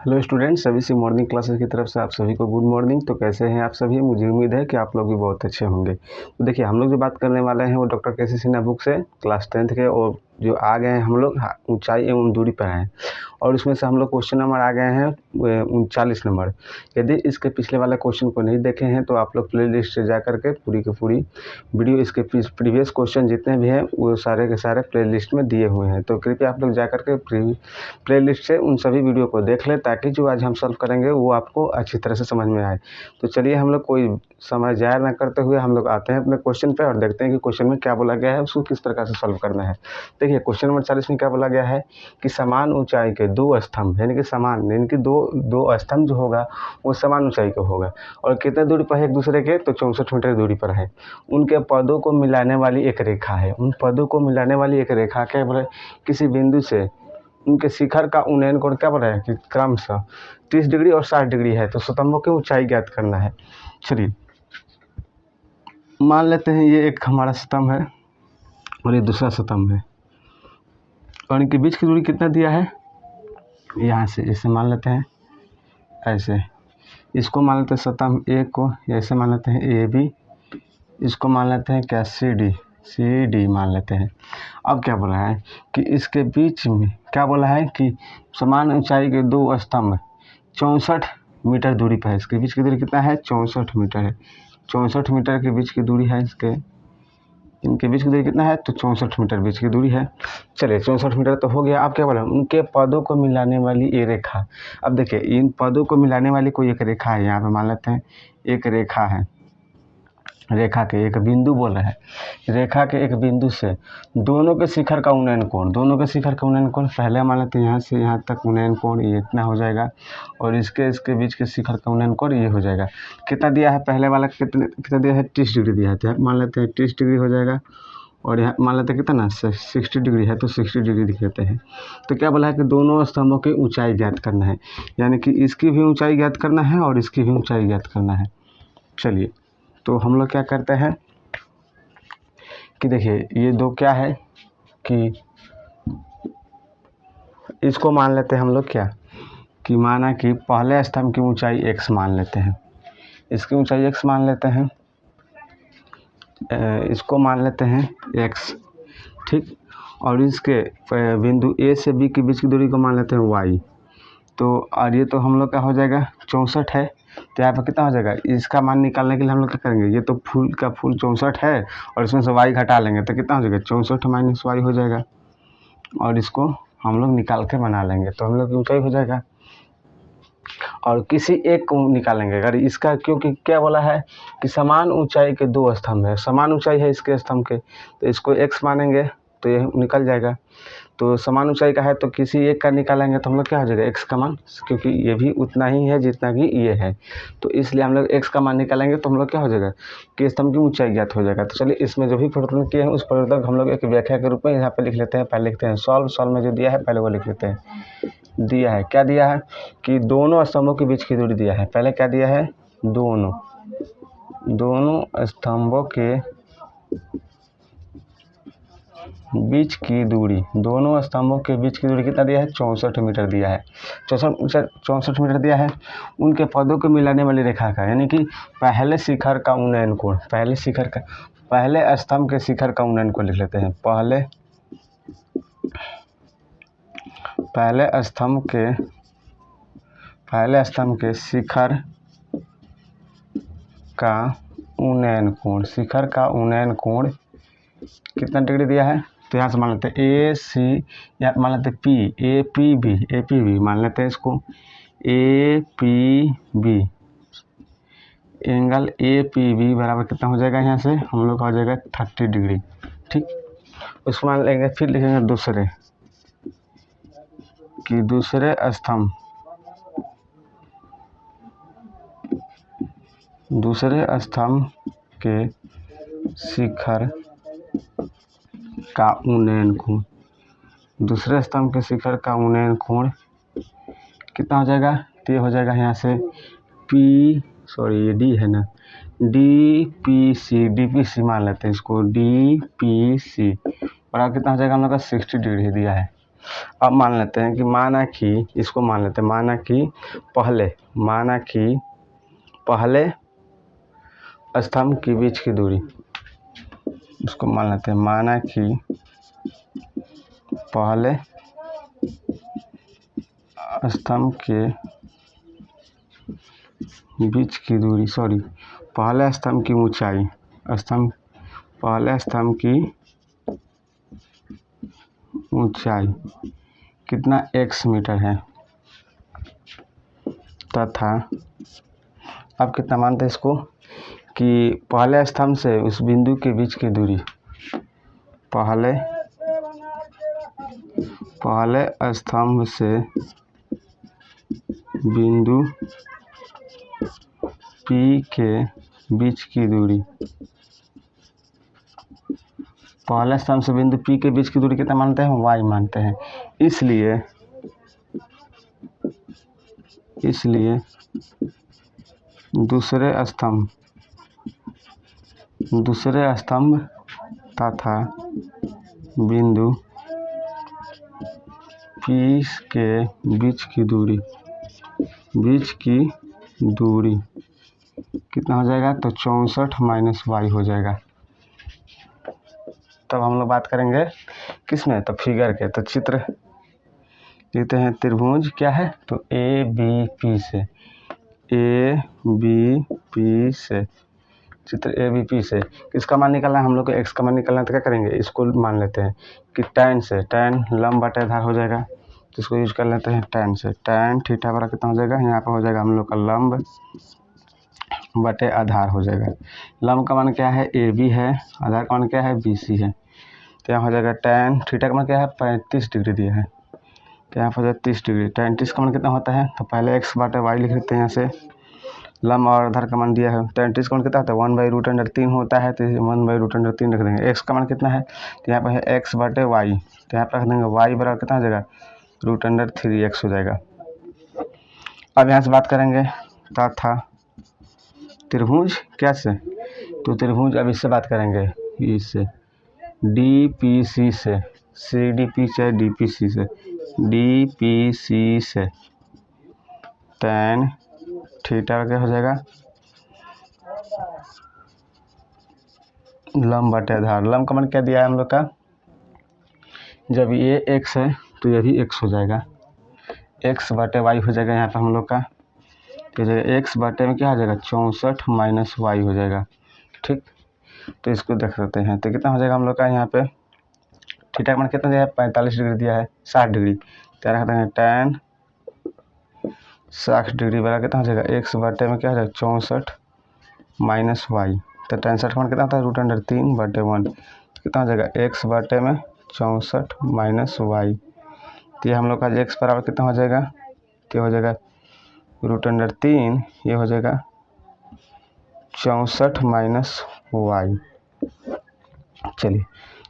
Hello students, सभी सी morning classes की तरफ से आप सभी को गुड मॉर्निंग। तो कैसे हैं आप सभी? मुझे उम्मीद है कि आप लोग भी बहुत अच्छे होंगे। तो देखिए, हम लोग जो बात करने वाले हैं वो डॉक्टर के.सी. सिन्हा बुक से क्लास 10th के, और जो आ गए हैं हम लोग ऊंचाई एवं दूरी पर हैं, और उसमें से हम लोग क्वेश्चन नंबर आ गए हैं 39 नंबर। यदि इसके पिछले वाले क्वेश्चन को नहीं देखे हैं तो आप लोग प्ले लिस्ट से जा करके पूरी की पूरी वीडियो, इसके प्रीवियस क्वेश्चन जितने भी हैं वो सारे के सारे प्ले लिस्ट में दिए हुए हैं। तो कृपया आप लोग जा करके प्ले लिस्ट से उन सभी वीडियो को देख लें, ताकि जो आज हम सॉल्व करेंगे वो आपको अच्छी तरह से समझ में आए। तो चलिए, हम लोग कोई समय ज़ाया ना करते हुए हम लोग आते हैं अपने क्वेश्चन पे और देखते हैं कि क्वेश्चन में क्या बोला गया है, उसको किस प्रकार से सॉल्व करना है। देखिए, क्वेश्चन नंबर 40 में क्या बोला गया है कि समान ऊंचाई के दो स्तंभ, यानी कि समान, यानी कि दो स्तंभ जो होगा वो समान ऊंचाई का होगा, और कितने दूरी पर है एक दूसरे के, तो 64 मीटर दूरी पर है। उनके पदों को मिलाने वाली एक रेखा है। उन पदों को मिलाने वाली एक रेखा क्या बोले, किसी बिंदु से उनके शिखर का उन्नयन कोण क्या बोल रहा है कि क्रमशः 30 डिग्री और 60 डिग्री है। तो स्तंभों की ऊंचाई ज्ञात करना है। चलिए, मान लेते हैं ये एक हमारा स्तंभ है और ये दूसरा स्तंभ है, और इनके बीच की दूरी कितना दिया है, यहाँ से जैसे मान लेते हैं ऐसे, इसको मान लेते हैं स्तंभ ए को, ऐसे मान लेते हैं ए बी, इसको मान लेते हैं क्या सी डी मान लेते हैं। अब क्या बोला है कि इसके बीच में क्या बोला है कि समान ऊंचाई के दो स्तंभ 64 मीटर दूरी पर है। इसके बीच की दूरी कितना है, 64 मीटर है। 64 मीटर के बीच की दूरी है इनके बीच की दूरी कितना है, तो 64 मीटर बीच की दूरी है। चलिए, 64 मीटर तो हो गया। अब क्या बोला, उनके पदों को मिलाने वाली ये रेखा। अब देखिए, इन पदों को मिलाने वाली कोई एक रेखा है, यहाँ पे मान लेते हैं एक रेखा है। रेखा के एक बिंदु बोल रहा है, रेखा के एक बिंदु से दोनों के शिखर का उन्नयन कोण, पहले मान लेते हैं यहाँ से यहाँ तक उन्नयन कोण ये इतना हो जाएगा, और इसके बीच के शिखर का उन्नयन कोण ये हो जाएगा। कितना दिया है पहले वाला, कितना दिया है, 30 डिग्री दिया है। तो मान लेते हैं 30 डिग्री हो जाएगा, और यहाँ मान लेते हैं कितना 60 डिग्री है, तो 60 डिग्री दिख लेते हैं। तो क्या बोला है कि दोनों स्तंभों की ऊंचाई ज्ञात करना है, यानी कि इसकी भी ऊंचाई ज्ञात करना है और इसकी भी ऊंचाई ज्ञात करना है। चलिए, तो हम लोग क्या करते हैं कि देखिए, ये दो क्या है कि इसको मान लेते हैं हम लोग क्या कि माना कि पहले स्तंभ की ऊंचाई x मान लेते हैं, इसकी ऊंचाई x मान लेते हैं, इसको मान लेते हैं x, ठीक। और इसके बिंदु a से b के बीच की दूरी को मान लेते हैं y। तो और ये तो हम लोग का हो जाएगा 64 है। तो यहाँ पर कितना हो जाएगा, इसका मान निकालने के लिए हम लोग क्या करेंगे, ये तो फुल का फुल 64 है और इसमें से y घटा लेंगे, तो कितना हो जाएगा 64 माइनस y हो जाएगा, और इसको हम लोग निकाल के बना लेंगे, तो हम लोग की ऊंचाई हो जाएगा। और किसी एक को निकालेंगे अगर इसका, क्योंकि क्या बोला है कि समान ऊंचाई के दो स्तंभ है, समान ऊंचाई है इसके स्तंभ के, तो इसको x मानेंगे तो ये निकल जाएगा। तो समान ऊंचाई का है तो किसी एक का निकालेंगे तो हम लोग क्या हो जाएगा, x का मान, क्योंकि ये भी उतना ही है जितना कि ये है, तो इसलिए हम लोग x का मान निकालेंगे तो हम लोग क्या हो जाएगा कि स्तंभ की ऊंचाई ज्ञात हो जाएगा। तो चलिए, इसमें जो भी परिवर्तन किए हैं उस परिवर्तन को हम लोग एक व्याख्या के रूप में यहाँ पे लिख लेते हैं। पहले लिखते हैं सॉल्व में जो दिया है पहले वो लिख लेते हैं। दिया है क्या, दिया है कि दोनों स्तंभों के बीच की दूरी दिया है। पहले क्या दिया है, दोनों स्तंभों के बीच की दूरी, दोनों स्तंभों के बीच की दूरी कितना दिया है, 64 मीटर दिया है। 64 मीटर दिया है। उनके पदों को मिलाने वाली रेखा का, यानी कि पहले शिखर का उन्नयन कोण, पहले स्तंभ के शिखर का उन्नयन कोण लिख लेते हैं। पहले स्तंभ के शिखर का उन्नयन कोण कितना डिग्री दिया है, तो यहाँ से मान लेते हैं ए सी, या मान लेते हैं पी, ए पी बी मान लेते हैं इसको, A P B, angle A P B बराबर कितना हो जाएगा, यहाँ से हम लोग का हो जाएगा 30 डिग्री, ठीक। उसको मान लेंगे, फिर लिखेंगे दूसरे स्तंभ के शिखर का उन्नयन कोण, दूसरे स्तंभ के शिखर का उन्नयन कोण कितना हो जाएगा, तो ये हो जाएगा यहाँ से ये डी है ना, डी पी सी मान लेते हैं इसको, डी पी सी बराबर कितना हो जाएगा हम लोग का 60 डिग्री दिया है। अब मान लेते हैं कि माना कि इसको मान लेते हैं, माना कि पहले स्तंभ के बीच की दूरी, इसको मान लेते हैं, माना कि पहले स्तंभ के बीच की दूरी, पहले स्तंभ की ऊंचाई, पहले स्तंभ की ऊंचाई कितना x मीटर है, तथा अब कितना मानते हैं इसको कि पहले स्तंभ से उस बिंदु के बीच की दूरी, पहले स्तंभ से बिंदु P के बीच की दूरी, पहले स्तंभ से बिंदु P के बीच की दूरी कितना मानते हैं, y मानते हैं। इसलिए दूसरे स्तंभ तथा बिंदु P के बीच की दूरी कितना हो जाएगा, तो 64 माइनस y हो जाएगा। तब हम लोग बात करेंगे किस में, तो फिगर के। तो चित्र लिखते हैं, त्रिभुज क्या है, तो ABP से चित्र ABP से किसका मान निकालना है हम लोग को, x का मान निकालना है। तो क्या करेंगे, इसको मान लेते हैं कि tan लंब बटे आधार हो जाएगा, तो इसको यूज कर लेते हैं tan से। tan थीटा बराबर कितना हो जाएगा, यहाँ पर हो जाएगा हम लोग का लंब बटे आधार हो जाएगा। लंब का मान क्या है, AB है, आधार का मान क्या है, BC है। तो यहाँ हो जाएगा tan थीटा का मान क्या है, 35 डिग्री दिया है, तो यहाँ पर हो जाएगा 30 डिग्री। tan 30 का मान कितना होता है, तो पहले x बटे y लिख लेते हैं यहाँ से, लंब और आधार का मान दिया है। tan 30 का मान कितना होता है, 1/√3 होता है, तो 1/√3 रख देंगे। x का मान कितना है, तो यहाँ पर है x बटे y, तो यहाँ पर रख देंगे y बराबर कितना हो जाएगा, √3x हो जाएगा। अब यहाँ से बात करेंगे तथा त्रिभुज क्या से, तो त्रिभुज अब इससे बात करेंगे, इससे DPC से, CDP से DPC से tan थीटा क्या हो जाएगा, लंब बटे आधार। लंब का मान क्या दिया है हम लोग का, जब ये x है तो ये भी x हो जाएगा, x बटे y हो जाएगा यहाँ पर हम लोग का। तो x बटे में क्या हो जाएगा, 64 माइनस y हो जाएगा। ठीक, तो इसको देख सकते हैं, तो कितना हो जाएगा हम लोग का, यहाँ पे थीटा का मान कितना दिया है, 45 डिग्री दिया है, 60 डिग्री, तो रखते हैं tan 60 डिग्री बराबर कितना हो जाएगा, x बटे में क्या हो जाएगा, 64 माइनस y। तो tan 60 का मान कितना होता है, √3/1, तो कितना हो जाएगा, x बटे में 64 माइनस y। तो ये हम लोग का x बराबर कितना हो जाएगा, तो हो जाएगा √3, ये हो जाएगा 64 माइनस y। चलिए,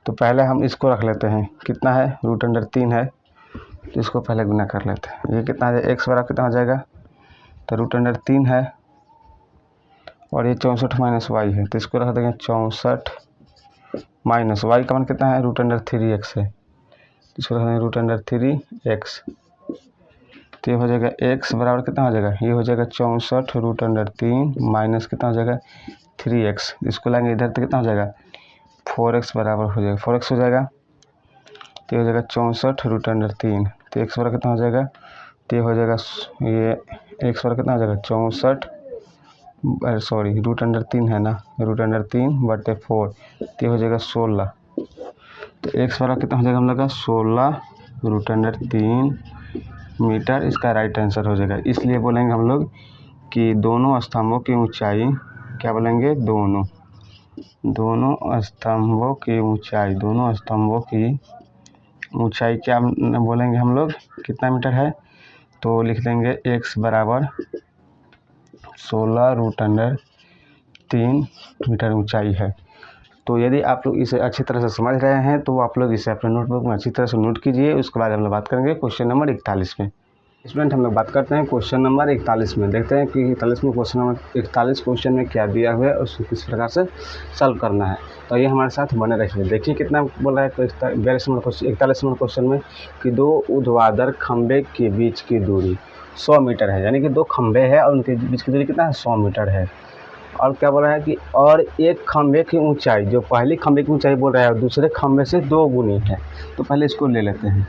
तो पहले हम इसको रख लेते हैं, कितना है, √3 है, तो इसको पहले गुना कर लेते हैं। ये कितना है, x बराबर कितना हो जाएगा, तो √3 है, और ये 64 माइनस y है, तो इसको रख देंगे 64 माइनस y का मान कितना है, √3x है, इसको रख देंगे √3x। तो ये हो जाएगा x बराबर कितना हो जाएगा, ये हो जाएगा 64 √3 माइनस कितना हो जाएगा 3x, इसको लाएंगे इधर तो कितना हो जाएगा, 4x बराबर हो जाएगा, 4x हो जाएगा, तो ये हो जाएगा 64 √3, तो x बराबर कितना हो जाएगा, तो ये हो जाएगा, ये x बराबर कितना हो जाएगा, 64 √3 है ना, √3/4, तो ये हो जाएगा 16। तो x बराबर कितना हो जाएगा हम लोग का, 16 √3 मीटर, इसका राइट आंसर हो जाएगा। इसलिए बोलेंगे हम लोग कि दोनों स्तंभों की ऊंचाई, क्या बोलेंगे, दोनों स्तंभों की ऊंचाई क्या बोलेंगे हम लोग, कितना मीटर है, तो लिख देंगे x बराबर 16 √3 मीटर ऊंचाई है। तो यदि आप लोग इसे अच्छी तरह से समझ रहे हैं तो आप लोग इसे अपने नोटबुक में अच्छी तरह से नोट कीजिए। उसके बाद हम लोग बात करेंगे क्वेश्चन नंबर 41 में। स्टूडेंट हम लोग बात करते हैं क्वेश्चन नंबर 41 में। देखते हैं कि 41 में क्वेश्चन में क्या दिया हुआ है और उसको किस प्रकार से सॉल्व करना है। तो ये हमारे साथ बने रखिए। देखिए कितना बोला है 41 नंबर क्वेश्चन में कि दो ऊर्ध्वाधर खंभे के बीच की दूरी 100 मीटर है, यानी कि दो खंभे हैं और उनके बीच की दूरी कितना है 100 मीटर है। और क्या बोला है कि और एक खंभे की ऊंचाई, जो पहली खंभे की ऊंचाई बोल रहा है, दूसरे खंभे से 2 गुनी है। तो पहले इसको ले लेते हैं।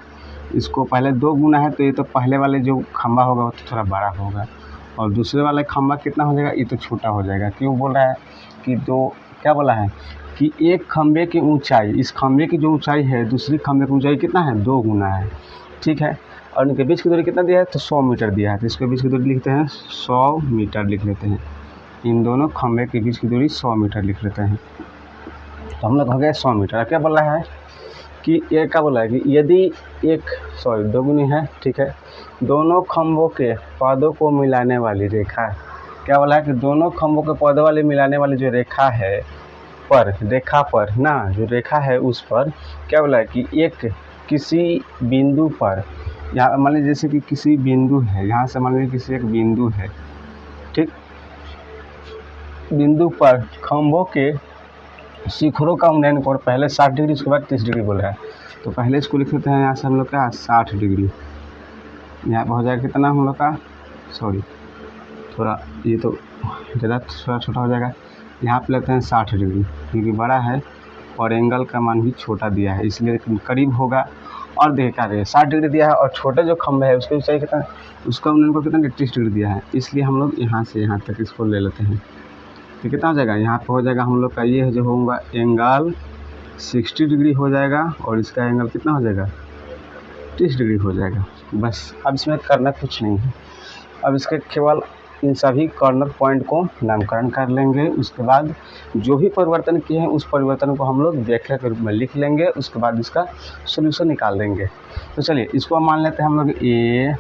इसको पहले 2 गुना है तो ये तो पहले वाले जो खंभा होगा वो तो थोड़ा बड़ा होगा और दूसरे वाले खंभा कितना हो जाएगा, ये तो छोटा हो जाएगा। क्यों बोल रहा है कि दो, क्या बोला है कि एक खंभे की ऊंचाई, इस खंभे की जो ऊंचाई है दूसरी खंभे की ऊंचाई कितना है 2 गुना है, ठीक है। और इनके बीच की दूरी कितना दिया है तो 100 मीटर दिया है। तो इसके बीच की दूरी लिखते हैं 100 मीटर लिख लेते हैं। इन दोनों खंभे के बीच की दूरी 100 मीटर लिख लेते हैं। तो हम लोग हो गए 100 मीटर। क्या बोला है कि ये क्या बोला है कि यदि एक 2 गुनी है, ठीक है, दोनों खंभों के पदों को मिलाने वाली रेखा, क्या बोला है कि दोनों खंभों के पदों वाले मिलाने वाली जो रेखा है रेखा पर ना, जो रेखा है उस पर क्या बोला है कि एक किसी बिंदु पर, यहाँ मान लीजिए जैसे कि किसी बिंदु है, यहाँ से मान लीजिए किसी एक बिंदु है, ठीक, बिंदु पर खंभों के शिखरों का उन्नयन कोण पहले 60 डिग्री, उसके बाद 30 डिग्री बोल रहा है। तो पहले इसको लिख लेते हैं यहाँ से हम लोग का 60 डिग्री, यहाँ पर हो जाएगा कितना हम लोग का, सॉरी थोड़ा ये तो ज़्यादा थोड़ा छोटा हो जाएगा, यहाँ पे लेते हैं 60 डिग्री क्योंकि बड़ा है और एंगल का मान भी छोटा दिया है इसलिए करीब होगा। और देखिए क्या है 60 डिग्री दिया है और छोटे जो खंभे है उसके ऊंचाई कितना, उसका उन्नयन कोण कितना 30 डिग्री दिया है, इसलिए हम लोग यहाँ से यहाँ तक इसको ले लेते हैं। तो कितना हो जाएगा, यहाँ पर हो जाएगा हम लोग का ये जो होगा एंगल 60 डिग्री हो जाएगा और इसका एंगल कितना हो जाएगा 30 डिग्री हो जाएगा। बस अब इसमें करना कुछ नहीं है। अब इसके केवल इन सभी कॉर्नर पॉइंट को नामकरण कर लेंगे। उसके बाद जो भी परिवर्तन किए हैं उस परिवर्तन को हम लोग व्याख्या के रूप में लिख लेंगे। उसके बाद इसका सोल्यूशन निकाल देंगे। तो चलिए इसको मान लेते हैं हम लोग ए,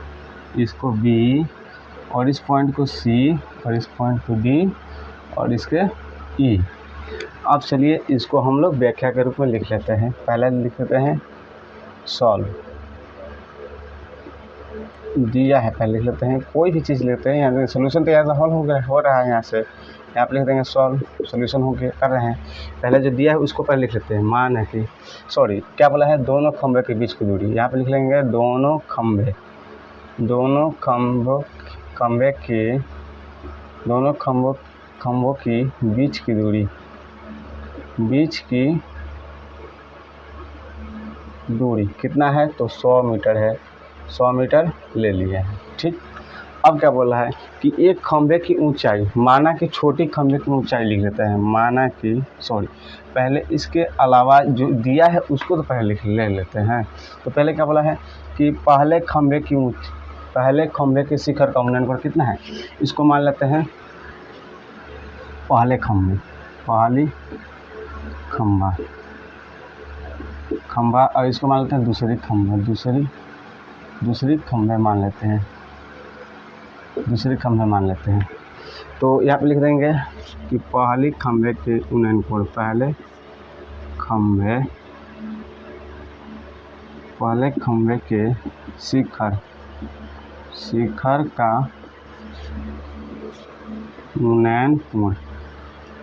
इसको बी और इस पॉइंट को सी और इस पॉइंट को डी और इसके ई। अब चलिए इसको हम लोग व्याख्या के रूप में लिख लेते हैं। पहले लिख लेते हैं सॉल्व, दिया है पहले लिख लेते हैं, कोई भी चीज़ लेते हैं, यहाँ सोल्यूशन तो यहाँ हल हो रहा है, यहाँ से यहाँ पे लिख देंगे सॉल्व, सोल्यूशन हो के कर रहे हैं। पहले जो दिया है उसको पहले लिख लेते हैं। मान है कि सॉरी क्या बोला है दोनों खंभे के बीच की दूरी, यहाँ पे लिख लेंगे दोनों खंभों की बीच की दूरी कितना है तो 100 मीटर है, 100 मीटर ले लिया है, ठीक। अब क्या बोला है कि एक खंभे की ऊंचाई, माना कि छोटी खंभे की ऊंचाई लिख लेते हैं, माना कि पहले इसके अलावा जो दिया है उसको तो पहले ले लेते हैं। तो पहले क्या बोला है कि पहले खंभे के शिखर का उन्नयन कोण कितना है, इसको मान लेते हैं पहली खंभा और इसको मान लेते हैं दूसरी खंभे मान लेते हैं। तो यहाँ पे लिख देंगे कि पहले खंभे के उन्नयन कोण, पहले खंभे के शिखर का उन्नयन कोण,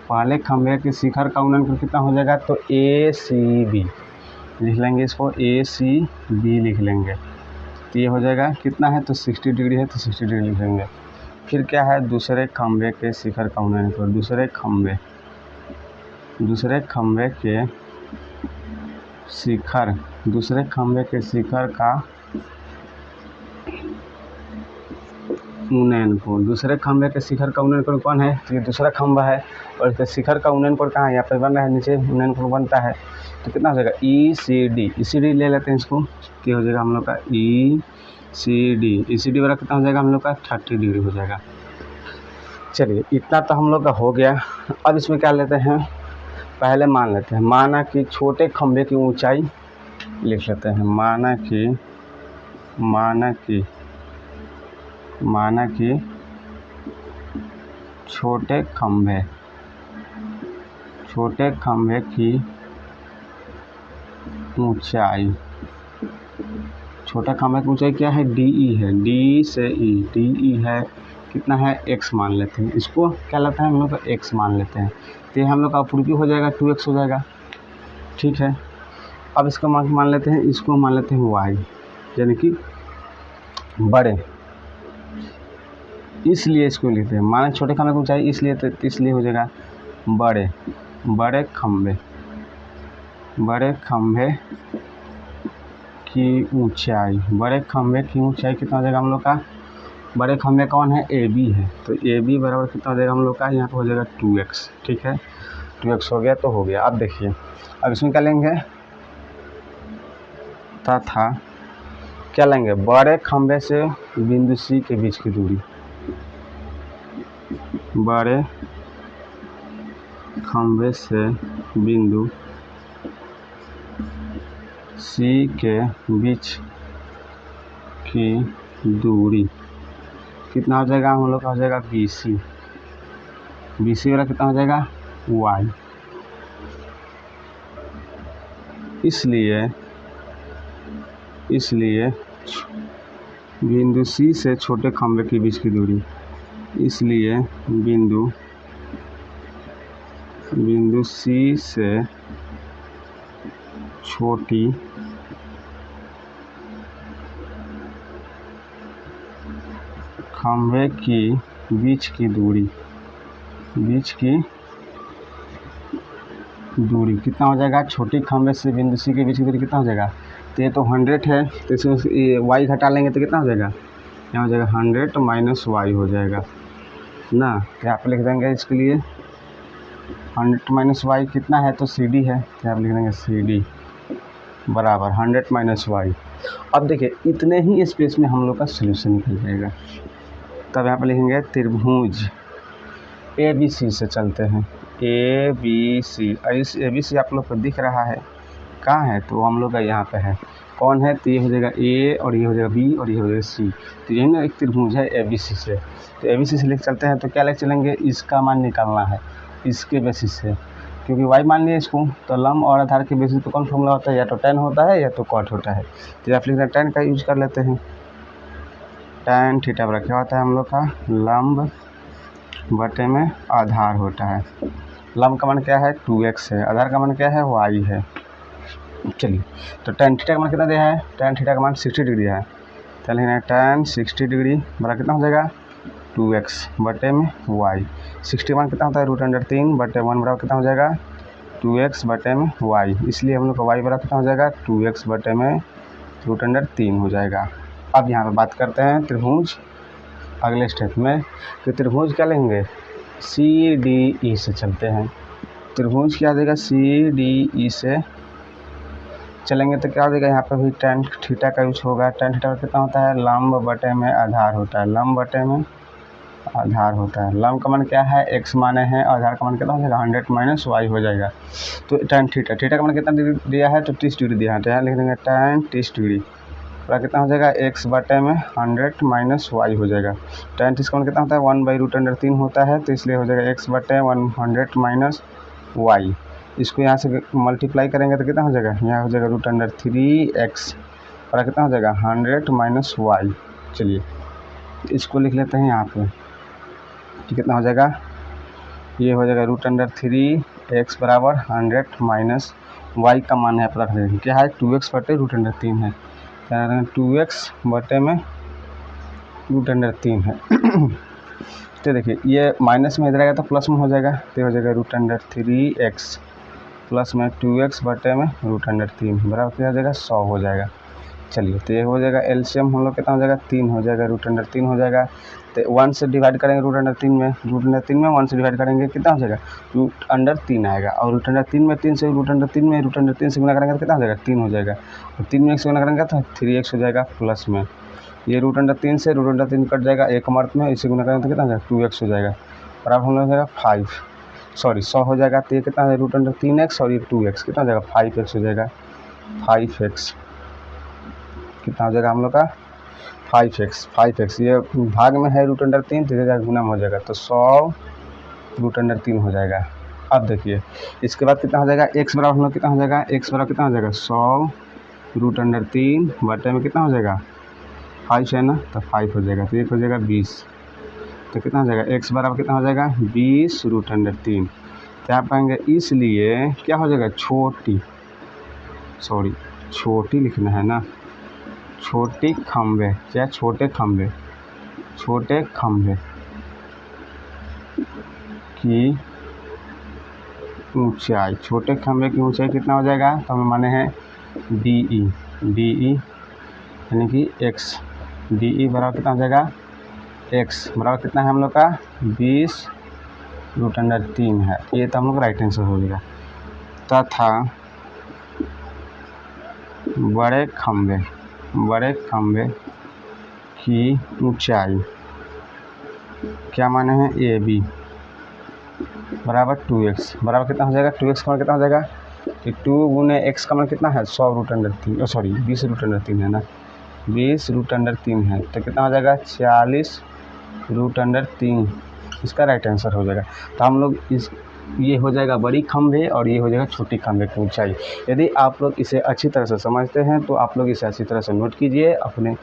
पहले खंभे के शिखर का उन्नयन कोण कितना हो जाएगा तो ACB लिख लेंगे, इसको ACB लिख लेंगे। तो ये हो जाएगा कितना है तो 60 डिग्री है तो 60 डिग्री लिख लेंगे। फिर क्या है दूसरे खंभे के शिखर का उन्नयन कोण, दूसरे खंभे के शिखर का उन्नयन कोण, दूसरे खंभे के शिखर का उन्नयन कोण कौन है तो ये दूसरा खंभा है और इसका शिखर का उन्नयन कोण कहाँ है, यहाँ पर बन रहा है नीचे उन्नयन कोण बनता है। तो कितना हो जाएगा ECD ले लेते हैं इसको, क्या हो जाएगा हम लोग का ECD वाला कितना हो जाएगा हम लोग का 30 डिग्री हो जाएगा। चलिए इतना तो हम लोग का हो गया। अब इसमें क्या लेते हैं, पहले मान लेते हैं, माना कि छोटे खंभे की ऊंचाई लिख लेते हैं, माना कि छोटे खंभे की ऊंचाई छोटा खंभे की ऊंचाई क्या है, डी ई है, डी से ई, डी ई है कितना है, एक्स मान लेते हैं, इसको क्या लेते हैं हम लोग का एक्स मान लेते हैं, तो ये हम लोग का पूर्वी हो जाएगा 2x हो जाएगा, ठीक है। अब इसको मान लेते हैं, इसको मान लेते हैं y, यानी कि बड़े, इसलिए इसको लिखते हैं, माने छोटे खंभे की ऊंचाई इसलिए, तो इसलिए हो जाएगा बड़े खंभे की ऊंचाई, बड़े खंभे की ऊंचाई कितना हो जाएगा हम लोग का, बड़े खंभे कौन है, ए बी है, तो ए बी बराबर कितना हो जाएगा हम लोग का, यहाँ पर हो जाएगा 2x, ठीक है, 2x हो गया तो हो गया। अब देखिए अब इसमें क्या लेंगे, तथा क्या लेंगे, बड़े खंभे से बिंदु सी के बीच की दूरी, बड़े खंभे से बिंदु सी के बीच की दूरी कितना हो जाएगा हम लोग का, हो जाएगा BC, BC वाला कितना हो जाएगा y, इसलिए बिंदु C से छोटे खंभे के बीच की दूरी, इसलिए बिंदु C से छोटी खंभे की बीच की दूरी कितना हो जाएगा, छोटी खंभे से बिंदु सी के बीच की दूरी कितना हो जाएगा, तो ये तो 100 है, तो इसमें y घटा लेंगे तो कितना हो जाएगा, यहाँ हो जाएगा 100 माइनस y हो जाएगा ना, तो यहाँ पर लिख देंगे इसके लिए 100 माइनस y कितना है, तो CD है, तो यहाँ पर लिख देंगे CD बराबर 100 माइनस y। अब देखिए इतने ही स्पेस में हम लोग का सोल्यूशन निकल जाएगा, तब यहाँ पर लिखेंगे त्रिभुज ABC से चलते हैं, ABC, इस ABC आप लोग को दिख रहा है कहाँ है, तो हम लोग का यहाँ पे है, कौन है, तो ये हो जाएगा A और ये हो जाएगा B और ये हो जाएगा C, तो यही ना एक त्रिभुज है ABC से, तो ABC से लेकर चलते हैं, तो क्या लेकर चलेंगे, इसका मान निकालना है इसके बेसिस से, क्योंकि y मान लिया इसको, तो लंब और आधार के बेसिस पे कौन फॉर्मूला होता है, या तो tan होता है या तो cot होता है, तो आप लिख रहे हैं tan का यूज कर लेते हैं, tan थीटा बराबर क्या होता है हम लोग का, लंब बटे में आधार होता है, लंब का मान क्या है 2x है, आधार का मान क्या है y है, चलिए तो tan थीटा का मान कितना दिया है, tan थीटा का मान 60 डिग्री है, चलिए tan 60 डिग्री बराबर कितना हो जाएगा 2x बटे में y, 60 मान कितना होता है √3 बटे 1 बराबर कितना हो जाएगा 2x बटे में y, इसलिए हम लोग का y बराबर कितना हो जाएगा 2x बटे में √3 हो जाएगा। अब यहाँ पे बात करते हैं त्रिभुज अगले स्टेप में, कि त्रिभुज क्या लेंगे, CDE से चलते हैं, त्रिभुज क्या आ जाएगा, CDE से चलेंगे तो क्या हो जाएगा, यहाँ पर भी tan थीटा का यूज होगा, tan थीटा कितना होता है, लंब बटे में आधार होता है, लंब बटे में आधार होता है, लंब का मान क्या है x माने हैं, आधार का मान कितना हो जाएगा 100 माइनस y हो जाएगा, तो tan थीटा का मान कितना दिया है, तो 30 डिग्री दिया है, तो यहाँ लिख देंगे tan 30 डिग्री और कितना हो जाएगा x बटे में 100 माइनस y हो जाएगा, tan 30 का मान कितना होता है 1/√3 होता है, तो इसलिए हो जाएगा x बटे 100 माइनस y, इसको यहाँ से मल्टीप्लाई करेंगे तो कितना हो जाएगा, यहाँ हो जाएगा √3x और कितना हो जाएगा 100 माइनस y। चलिए इसको लिख लेते हैं यहाँ पे, कितना हो जाएगा, ये हो जाएगा √3x बराबर 100 माइनस y का मान है पर रख देंगे, क्या है 2x बटे √3 है, 2x बटे में √3 है तो देखिए ये माइनस में इधर आएगा तो प्लस में हो जाएगा, तो हो जाएगा √3x प्लस में 2x बटे में √3 बराबर क्या हो जाएगा 100 हो जाएगा। चलिए तो ये हो जाएगा एलसीएम हम लोग कितना हो जाएगा 3 हो जाएगा, √3 हो जाएगा, तो 1 से डिवाइड करेंगे √3 में, √3 में 1 से डिवाइड करेंगे कितना हो जाएगा √3 आएगा, और √3 में 3 से √3 से गुना करेंगे तो कितना हो जाएगा 3 हो जाएगा, और 3 में 1 से गुना करेंगे तो 3x हो जाएगा, प्लस में ये √3 से √3 कट जाएगा, एक मर्त में इसे गुना करेंगे तो कितना हो जाएगा 2x हो जाएगा, और अब हम लोग हो जाएगा 100 हो जाएगा, तो ये कितना है √3x और ये 2x कितना हो जाएगा 5x हो जाएगा, 5x कितना हो जाएगा हम लोग का 5x, ये भाग में है √3 तो इधर गुना में हो जाएगा, तो 100 √3 हो जाएगा। अब देखिए इसके बाद कितना हो जाएगा x बराबर हम लोग कितना हो जाएगा, x बराबर कितना हो जाएगा 100 √3 बटे में कितना हो जाएगा 5 है ना, तो 5 हो जाएगा, तो 1 हो जाएगा 20, तो कितना हो जाएगा x बराबर कितना हो जाएगा 20 √3। तो आप कहेंगे इसलिए क्या हो जाएगा छोटी लिखना है ना, छोटे खंभे की ऊंचाई, छोटे खंभे की ऊंचाई कितना हो जाएगा, तो हमें माने हैं DE यानी कि x, DE बराबर कितना हो जाएगा x बराबर कितना है हम लोग का 20 √3 है, ये तो हम लोग राइट आंसर हो जाएगा। तथा बड़े खंभे की ऊंचाई क्या माने हैं AB बराबर 2x बराबर कितना हो जाएगा 2x का मान कितना हो जाएगा कि 2 गुने x का मान कितना है 100 √3 सॉरी 20 √3 है ना, 20 √3 है, तो कितना हो जाएगा 40 √3, इसका राइट आंसर हो जाएगा। तो हम लोग ये हो जाएगा बड़ी खंभे और ये हो जाएगा छोटी खंभे की ऊंचाई। यदि आप लोग इसे अच्छी तरह से समझते हैं तो आप लोग इसे अच्छी तरह से नोट कीजिए अपने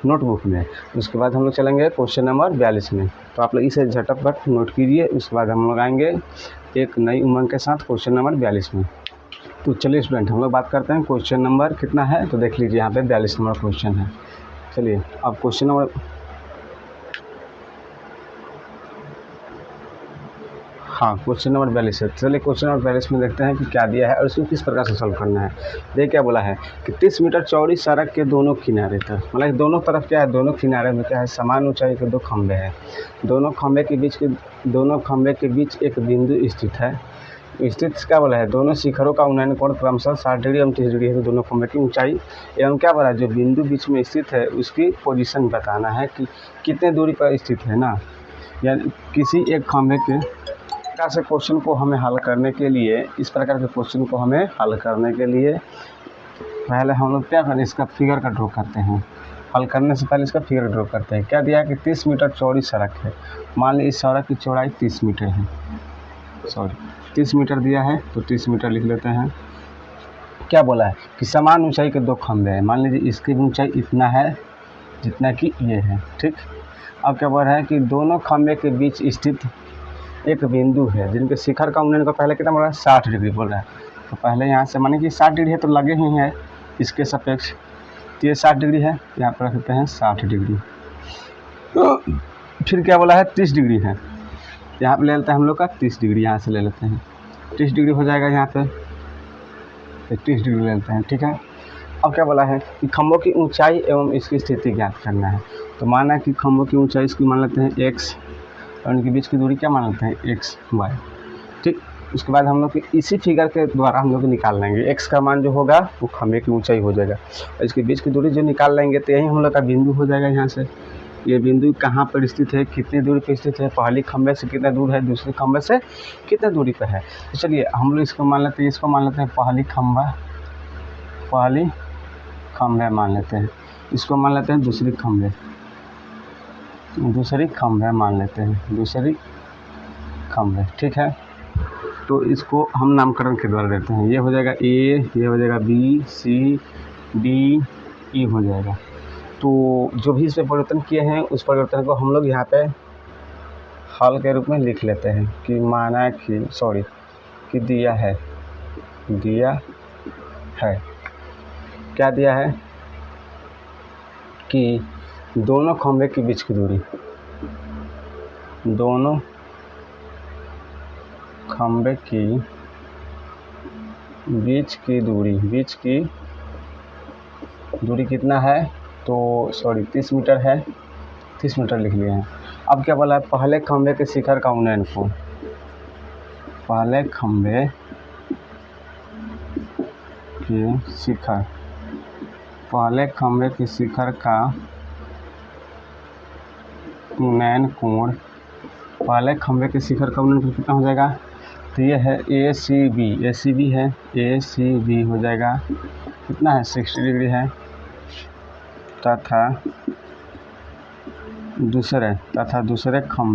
नोटबुक में। उसके बाद हम लोग चलेंगे क्वेश्चन नंबर 42 में, तो आप लोग इसे झटपट नोट कीजिए। उसके बाद हम लोग आएंगे एक नई उमंग के साथ क्वेश्चन नंबर 42 में। तो चलिए स्टूडेंट हम लोग बात करते हैं क्वेश्चन नंबर कितना है, तो देख लीजिए यहाँ पे 42 नंबर क्वेश्चन है। चलिए अब क्वेश्चन नंबर क्वेश्चन नंबर 42 है। चलिए क्वेश्चन नंबर 42 में देखते हैं कि क्या दिया है और इसको किस प्रकार से सॉल्व करना है। देखिए क्या बोला है कि 30 मीटर चौड़ी सड़क के दोनों किनारे तक, मतलब दोनों तरफ क्या है, दोनों किनारे में क्या है समान ऊंचाई के 2 खंभे हैं। दोनों खंभे के बीच एक बिंदु स्थित है। स्थित क्या बोला है, दोनों शिखरों का उन्नयन कोण क्रमशः 60 डिग्री एवं 30 डिग्री है। तो दोनों खंभे की ऊंचाई एवं क्या बोला है जो बिंदु बीच में स्थित है उसकी पोजीशन बताना है कि कितने दूरी पर स्थित है ना, यानी किसी एक खंभे के प्रकार से क्वेश्चन को हमें हल करने के लिए, इस प्रकार के क्वेश्चन को हमें हल करने के लिए पहले हम लोग क्या करें, इसका फिगर का ड्रॉ करते हैं। हल करने से पहले इसका फिगर ड्रॉ करते हैं। क्या दिया है कि 30 मीटर चौड़ी सड़क है, मान लीजिए इस सड़क की चौड़ाई 30 मीटर है, 30 मीटर दिया है तो 30 मीटर लिख लेते हैं। क्या बोला है कि समान ऊंचाई के 2 खंभे हैं, मान लीजिए इसकी ऊंचाई इतना है जितना कि ये है, ठीक। अब क्या बोल रहा है कि दोनों खंभे के बीच स्थित एक बिंदु है जिनके शिखर का उन्नयन को पहले कितना बोल रहा है 60 डिग्री बोल रहा है। तो पहले यहाँ से माने कि 60 डिग्री है तो लगे ही हैं इसके सापेक्ष, तो ये 60 डिग्री है, यहाँ पर रखते हैं 60 डिग्री। तो फिर क्या बोला है 30 डिग्री है, यहाँ पे ले लेते हैं हम लोग का 30 डिग्री, यहाँ से ले लेते हैं 30 डिग्री हो जाएगा यहाँ पे, 30 डिग्री ले लेते हैं, ठीक है। अब क्या बोला है कि खंभों की ऊंचाई एवं इसकी स्थिति ज्ञात करना है। तो माना कि खंभों की ऊंचाई इसकी मान लेते हैं x और उनके बीच की दूरी क्या मान लेते हैं XY, ठीक। उसके बाद हम लोग इसी फिगर के द्वारा हम लोग निकाल लेंगे x का मान जो होगा वो खंभे की ऊंचाई हो जाएगा और इसके बीच की दूरी जो निकाल लेंगे तो यही हम लोग का बिंदु हो जाएगा। यहाँ से ये बिंदु कहाँ पर स्थित है, कितनी दूरी पर स्थित है, पहली खंभे से कितना दूर है, दूसरे खंभे से कितना दूरी पर है। तो चलिए हम लोग इसको मान लेते हैं, पहली खंभे मान लेते हैं, इसको मान लेते हैं दूसरी खंभे मान लेते हैं, दूसरी खंभे, ठीक है। तो इसको हम नामकरण के द्वारा देते हैं, ये हो जाएगा A, ये हो जाएगा B, C, D, E हो जाएगा। तो जो भी इसमें परिवर्तन किए हैं उस परिवर्तन को हम लोग यहाँ पे हल के रूप में लिख लेते हैं कि माना कि दिया है क्या दिया है कि दोनों खंभे के बीच की दूरी, दोनों खंभे की बीच की दूरी कितना है, तो 30 मीटर है, 30 मीटर लिख लिए हैं। अब क्या बोला है पहले खंभे के शिखर का उन्नयन कोण, पहले खंभे के शिखर का उन्नयन कोण, पहले खंभे के शिखर का उन्नयन कोण कितना हो जाएगा, तो ये है ACB है, ACB हो जाएगा कितना है 60 डिग्री है, तथा दूसरे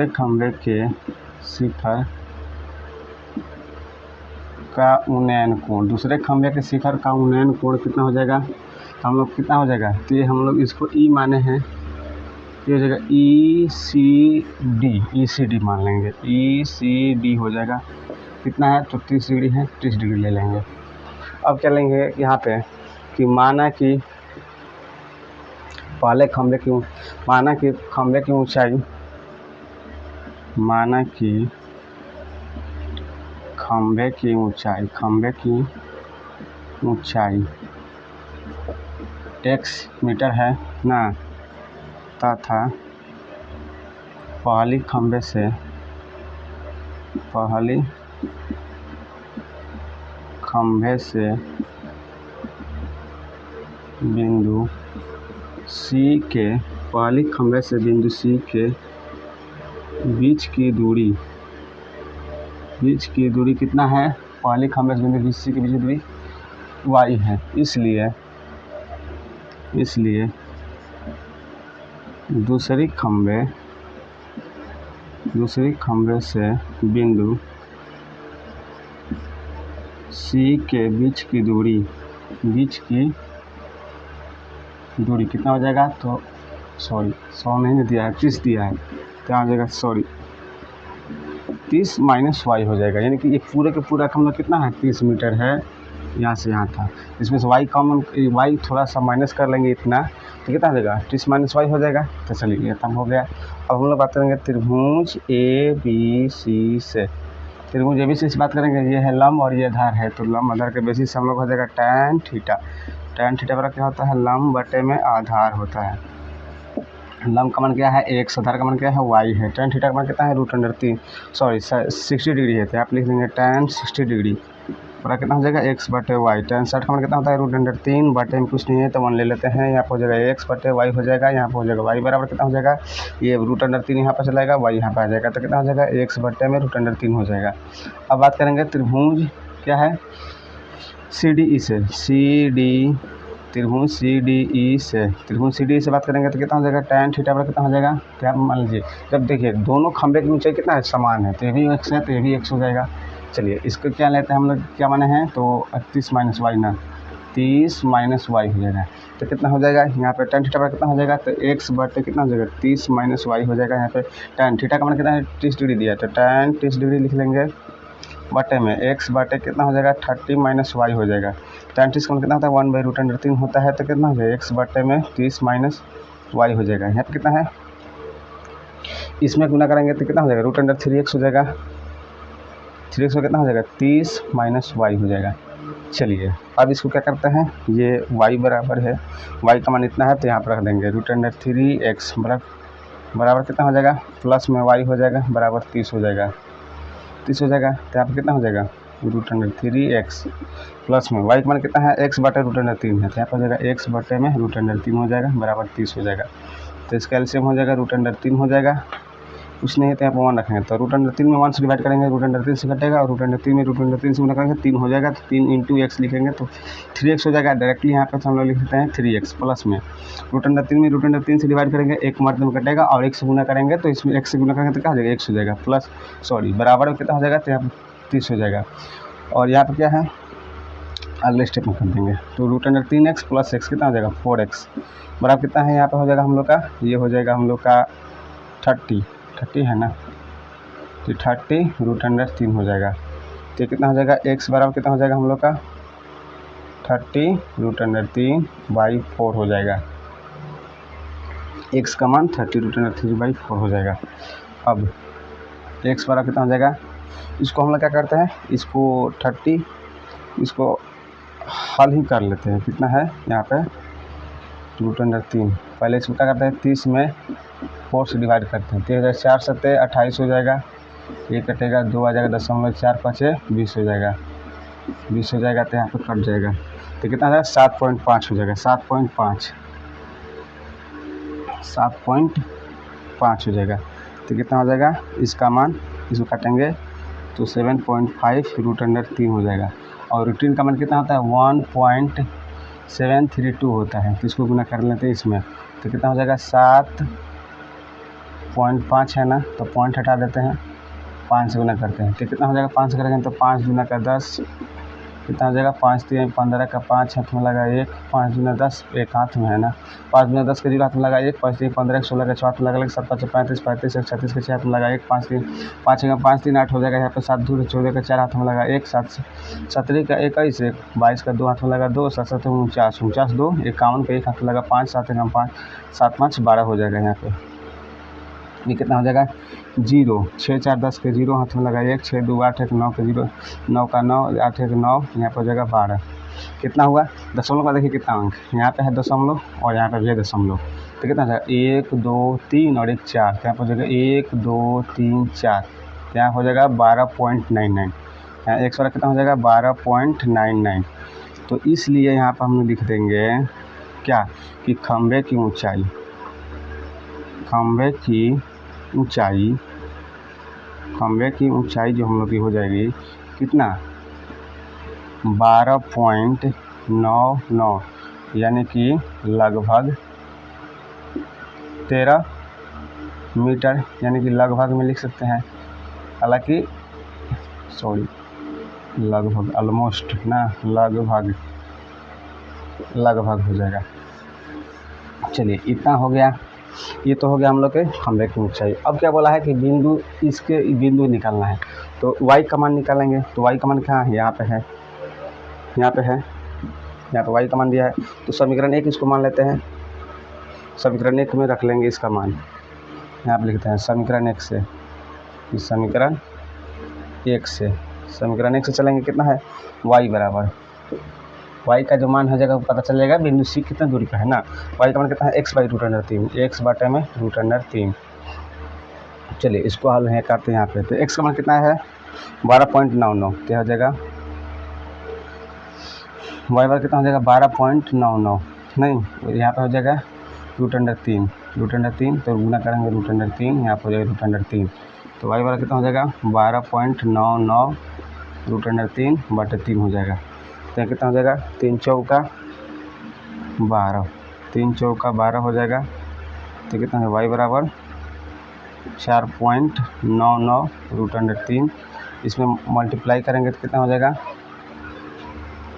खंभे के शिखर का उन्नयन कोण, दूसरे खंभे के शिखर का उन्नयन कोण कितना हो जाएगा, तो हम लोग कितना हो जाएगा, तो ये हम लोग इसको ई माने हैं, ये हो जाएगा ई सी डी मान लेंगे, ई सी डी हो जाएगा। कितना है, तो 30 डिग्री है, 30 डिग्री ले लेंगे। अब क्या लेंगे यहाँ पे कि माना कि पहले खंभे की माना कि खंभे की ऊंचाई, माना कि खंभे की ऊंचाई x मीटर है ना, तथा पहली खंभे से बिंदु C के बीच की दूरी कितना है, पहली खंभे से बिंदु C के बीच की दूरी y है। इसलिए दूसरी खंभे से बिंदु C के बीच की दूरी कितना हो जाएगा, तो 100 नहीं दिया है, 30 दिया है, तो यहाँ हो जाएगा 30 माइनस y हो जाएगा। यानी कि ये पूरे के पूरा हम लोग कितना है, 30 मीटर है, यहाँ से यहाँ था। इसमें से y थोड़ा सा माइनस कर लेंगे इतना, तो कितना हो जाएगा, 30 माइनस y हो जाएगा। तो चलिए ये खत्म हो गया। अब हम लोग बात करेंगे त्रिभुज ABC से। त्रिभुज ABC से बात करेंगे, ये है लंब और ये आधार है, तो लंब आधार के बेसिस से हम लोग हो जाएगा tan थीटा बराबर क्या होता है, लंब बटे में आधार होता है। लंब का मान क्या है x, आधार का मान क्या है y है। tan थीटा का मान कितना है, √3 60 डिग्री है, तो आप लिख देंगे tan 60 डिग्री पूरा कितना हो जाएगा, x बटे y। tan 60 का मान कितना होता है, √3 बटे में कुछ नहीं है तो 1 ले लेते हैं, यहाँ पर हो जाएगा x बटे y हो जाएगा, यहाँ पर हो जाएगा y बराबर कितना हो जाएगा, ये √3 यहाँ पर चलाएगा, y यहाँ पर आ जाएगा, तो कितना हो जाएगा, x बटे में √3 हो जाएगा। अब बात करेंगे त्रिभुज क्या है CDE से, त्रिभुज CDE से बात करेंगे तो कितना हो जाएगा, tan थीटा बराबर कितना हो जाएगा, तो आप मान लीजिए जब देखिए दोनों खंभे की ऊंचाई कितना है, समान है, तो ये भी x है तो ये भी x हो जाएगा। चलिए इसको क्या लेते हैं हम लोग, क्या माने हैं, तो 30 माइनस y ना, 30 माइनस y हो जाएगा, तो कितना हो जाएगा, यहाँ पे tan थीटा बराबर कितना हो जाएगा, तो x बटे कितना हो जाएगा, 30 माइनस y हो जाएगा। यहाँ पे tan थीटा का मान कितना है, 30 डिग्री दिया है, तो tan 30 डिग्री लिख लेंगे बटे में x बटे कितना हो जाएगा, 30 माइनस y हो जाएगा। tan 30 का मान कितना होता है, 1/√3 होता है, तो कितना हो जाएगा, x बटे में 30 माइनस y हो जाएगा। यहाँ पे कितना है, इसमें गुना करेंगे तो कितना हो जाएगा, √3x हो जाएगा, 3x को कितना हो जाएगा, 30 माइनस y हो जाएगा। चलिए अब इसको क्या करते हैं, ये y बराबर है, y का मान इतना है तो यहाँ पर रख देंगे, √3x बराबर कितना हो जाएगा, प्लस में y हो जाएगा बराबर 30 हो जाएगा, तो यहाँ पर कितना हो जाएगा, √3x प्लस में y का मान कितना है, x बटे √3 है, तो यहाँ पर हो जाएगा x बटे में √3 हो जाएगा बराबर 30 हो जाएगा। तो इसका एलसीएम हो जाएगा, √3 हो जाएगा, कुछ नहीं है तो यहाँ पर 1 रखेंगे, तो √3 में 1 से डिवाइड करेंगे, √3 से घटेगा, और √3 में √3 से गुना करेंगे 3 हो जाएगा, तो 3 इंटू x लिखेंगे तो 3x हो जाएगा। डायरेक्टली यहाँ पर हम लोग लिख देते हैं 3x प्लस में √3 से डिवाइड करेंगे, एक मर्द में कटेगा, और 1 से गुना करेंगे तो इसमें x से गुना करेंगे तो क्या हो जाएगा, x हो जाएगा, बराबर में कितना हो जाएगा, तो यहाँ पर 30 हो जाएगा। और यहाँ पर क्या है, अगले स्टेप में कर देंगे, तो √3x प्लस x कितना हो जाएगा, 4x बराबर कितना है, यहाँ पर हो जाएगा हम लोग का, ये हो जाएगा हम लोग का 30 है ना, तो 30 √3 हो जाएगा, तो कितना हो जाएगा, x बराबर कितना हो जाएगा हम लोग का, 30 √3/4 हो जाएगा, x का मान 30 √3/4 हो जाएगा। अब x बराबर कितना हो जाएगा, इसको हम लोग क्या करते हैं, इसको हल ही कर लेते हैं, कितना है यहाँ पे √3, पहले इसको क्या करते हैं, 30 में 4 से डिवाइड करते हैं, 4 7 28 हो जाएगा, ये कटेगा, 2 आ जाएगा, 0.4 5 20 हो जाएगा, तो यहाँ पे कट जाएगा, तो कितना आ जाएगा, 7.5 हो जाएगा, 7.5 हो जाएगा, तो कितना हो जाएगा, इसका मान इसको काटेंगे तो 7.5 √3 हो जाएगा, और रूटीन का मान कितना होता है, 1.732 होता है, तो इसको गुना कर लेते हैं इसमें, तो कितना हो जाएगा, 7.5 है ना, तो पॉइंट हटा देते हैं, 5 से गुना करते हैं तो कितना हो जाएगा, 5 से करेंगे तो 5 दूना का 10, कितना हो जाएगा 5 3 15 का 5 हाथ में लगा 1, 5 दूना 10 एक हाथ में है ना, 5 दूना 10 के 0 हाथ में लगा 1, 5 3 15 16 का 6 हाथ में लगा 7 5 35 35 36 के 6 हाथ में लगा 1, 5 3 5 का 5 3 8 हो जाएगा, यहाँ पे 7 2 14 का 4 हाथ में लगा 1, 7 17 का 21 1, 22 का 2 हाथ में लगा 2, 7 7 49 49 2 51 का 1 हाथ में लगा 5, 7 1 5 7 5 12 हो जाएगा। यहाँ पे ये कितना हो जाएगा 0, 6 4 10 के 0 हाथ में लगा 1, 6 2 8 1 9 के 0 9 का 9 8 1 9, यहाँ पर हो जाएगा 12। कितना हुआ दशमलव का, देखिए कितना अंक यहाँ पे है दशमलव और यहाँ पे भी है दशमलव, तो कितना हो जाएगा 1 2 3 और 1 4, तो यहाँ पर हो जाएगा 1 2 3 4, तो यहाँ हो जाएगा 12.99, यहाँ 1 वाला कितना हो जाएगा 12.99। तो इसलिए यहाँ पर हम लिख देंगे क्या कि खंभे की ऊंचाई जो हम लोग की हो जाएगी कितना 12.99, यानी कि लगभग 13 मीटर, यानी कि लगभग में लिख सकते हैं, हालांकि लगभग ऑलमोस्ट ना, लगभग हो जाएगा। चलिए इतना हो गया, ये तो हो गया हम लोग के खंभे की ऊंचाई। अब क्या बोला है कि बिंदु निकालना है, तो y का मान निकालेंगे। तो y का मान कहाँ है, यहाँ पे है, यहाँ पे y का मान दिया है। तो समीकरण 1 इसको मान लेते हैं, समीकरण 1 में रख लेंगे इसका मान, यहाँ पे लिखते हैं समीकरण 1 से, समीकरण 1 से चलेंगे कितना है y बराबर, y का जो मान हो जाएगा पता चल जाएगा बिंदु C कितना दूरी पर है ना। y का मान कितना है x/√3, x बटे में √3। चलिए इसको हल है करते हैं यहाँ पे, तो x का मान कितना है 12.99, क्या हो जाएगा y बार कितना हो जाएगा 12.99, नहीं यहाँ पे हो जाएगा √3, तो गुना करेंगे √3, यहाँ पर हो जाएगा √3, तो y बार कितना हो जाएगा 12.99 √3 बटे 3 हो जाएगा। तो कितना हो जाएगा 3 चौका 12 हो जाएगा। तो कितना है y बराबर 4.99 √3, इसमें मल्टीप्लाई करेंगे तो कितना हो जाएगा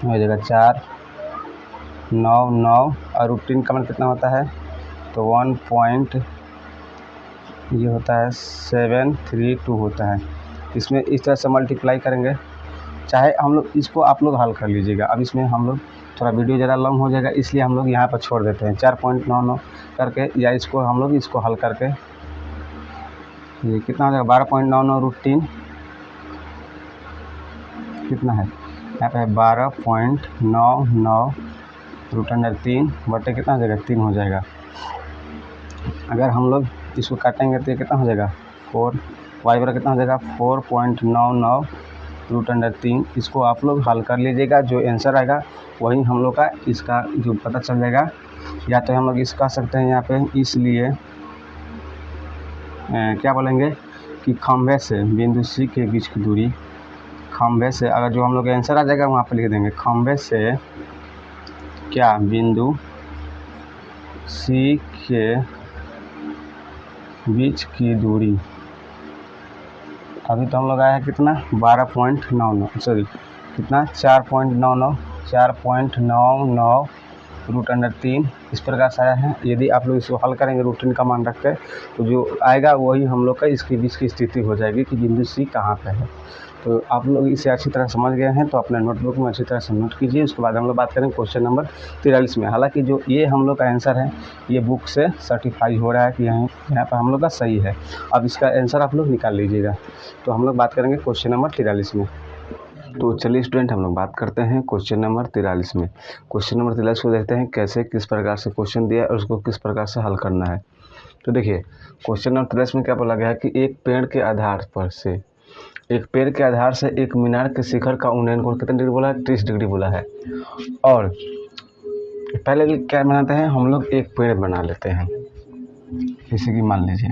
499 और √3 का मान कितना होता है, तो 732 होता है। इसमें इस तरह से मल्टीप्लाई करेंगे, चाहे हम लोग इसको आप लोग हल कर लीजिएगा। अब इसमें हम लोग थोड़ा वीडियो ज़्यादा लॉन्ग हो जाएगा, इसलिए हम लोग यहाँ पर छोड़ देते हैं 4.99 करके, या इसको हम लोग इसको हल करके ये कितना हो जाएगा 12.99 √3 कितना है, यहाँ पे 12.99 √3 बटे कितना हो जाएगा 3 हो जाएगा। अगर हम लोग इसको काटेंगे तो ये कितना हो जाएगा 4, y बराबर कितना हो जाएगा 4.99 √3। इसको आप लोग हल कर लीजिएगा, जो आंसर आएगा वही हम लोग का इसका जो पता चल जाएगा। या तो हम लोग इसका कह सकते हैं यहाँ पे, इसलिए क्या बोलेंगे कि खंभे से बिंदु C के बीच की दूरी, खंभे से अगर जो हम लोग का आंसर आ जाएगा वहाँ पे लिख देंगे खंभे से क्या बिंदु C के बीच की दूरी, अभी तो हम लोग आया है कितना 12.99 सॉरी कितना 4.99 √3 इस प्रकार से आया है। यदि आप लोग इसको हल करेंगे √3 का मान रख के, तो जो आएगा वही हम लोग का इसके बीच की स्थिति हो जाएगी कि बिंदु C कहाँ पे है। तो आप लोग इसे अच्छी तरह समझ गए हैं, तो अपने नोटबुक में अच्छी तरह से नोट कीजिए। उसके बाद हम लोग बात करेंगे क्वेश्चन नंबर 43 में। हालांकि जो ये हम लोग का आंसर है ये बुक से सर्टिफाई हो रहा है कि यहाँ पर हम लोग का सही है। अब इसका आंसर आप लोग निकाल लीजिएगा। तो हम लोग बात करेंगे क्वेश्चन नंबर 43 में। तो चलिए स्टूडेंट हम लोग बात करते हैं क्वेश्चन नंबर 43 में। क्वेश्चन नंबर 43 को देखते हैं कैसे किस प्रकार से क्वेश्चन दिया है और उसको किस प्रकार से हल करना है। तो देखिए क्वेश्चन नंबर 43 में क्या बोला गया है कि एक पेड़ के आधार से एक मीनार के शिखर का उन्नयन कोण कितने डिग्री बोला है 30 डिग्री बोला है। और पहले क्या बनाते हैं हम लोग, एक पेड़ बना लेते हैं। जैसे कि मान लीजिए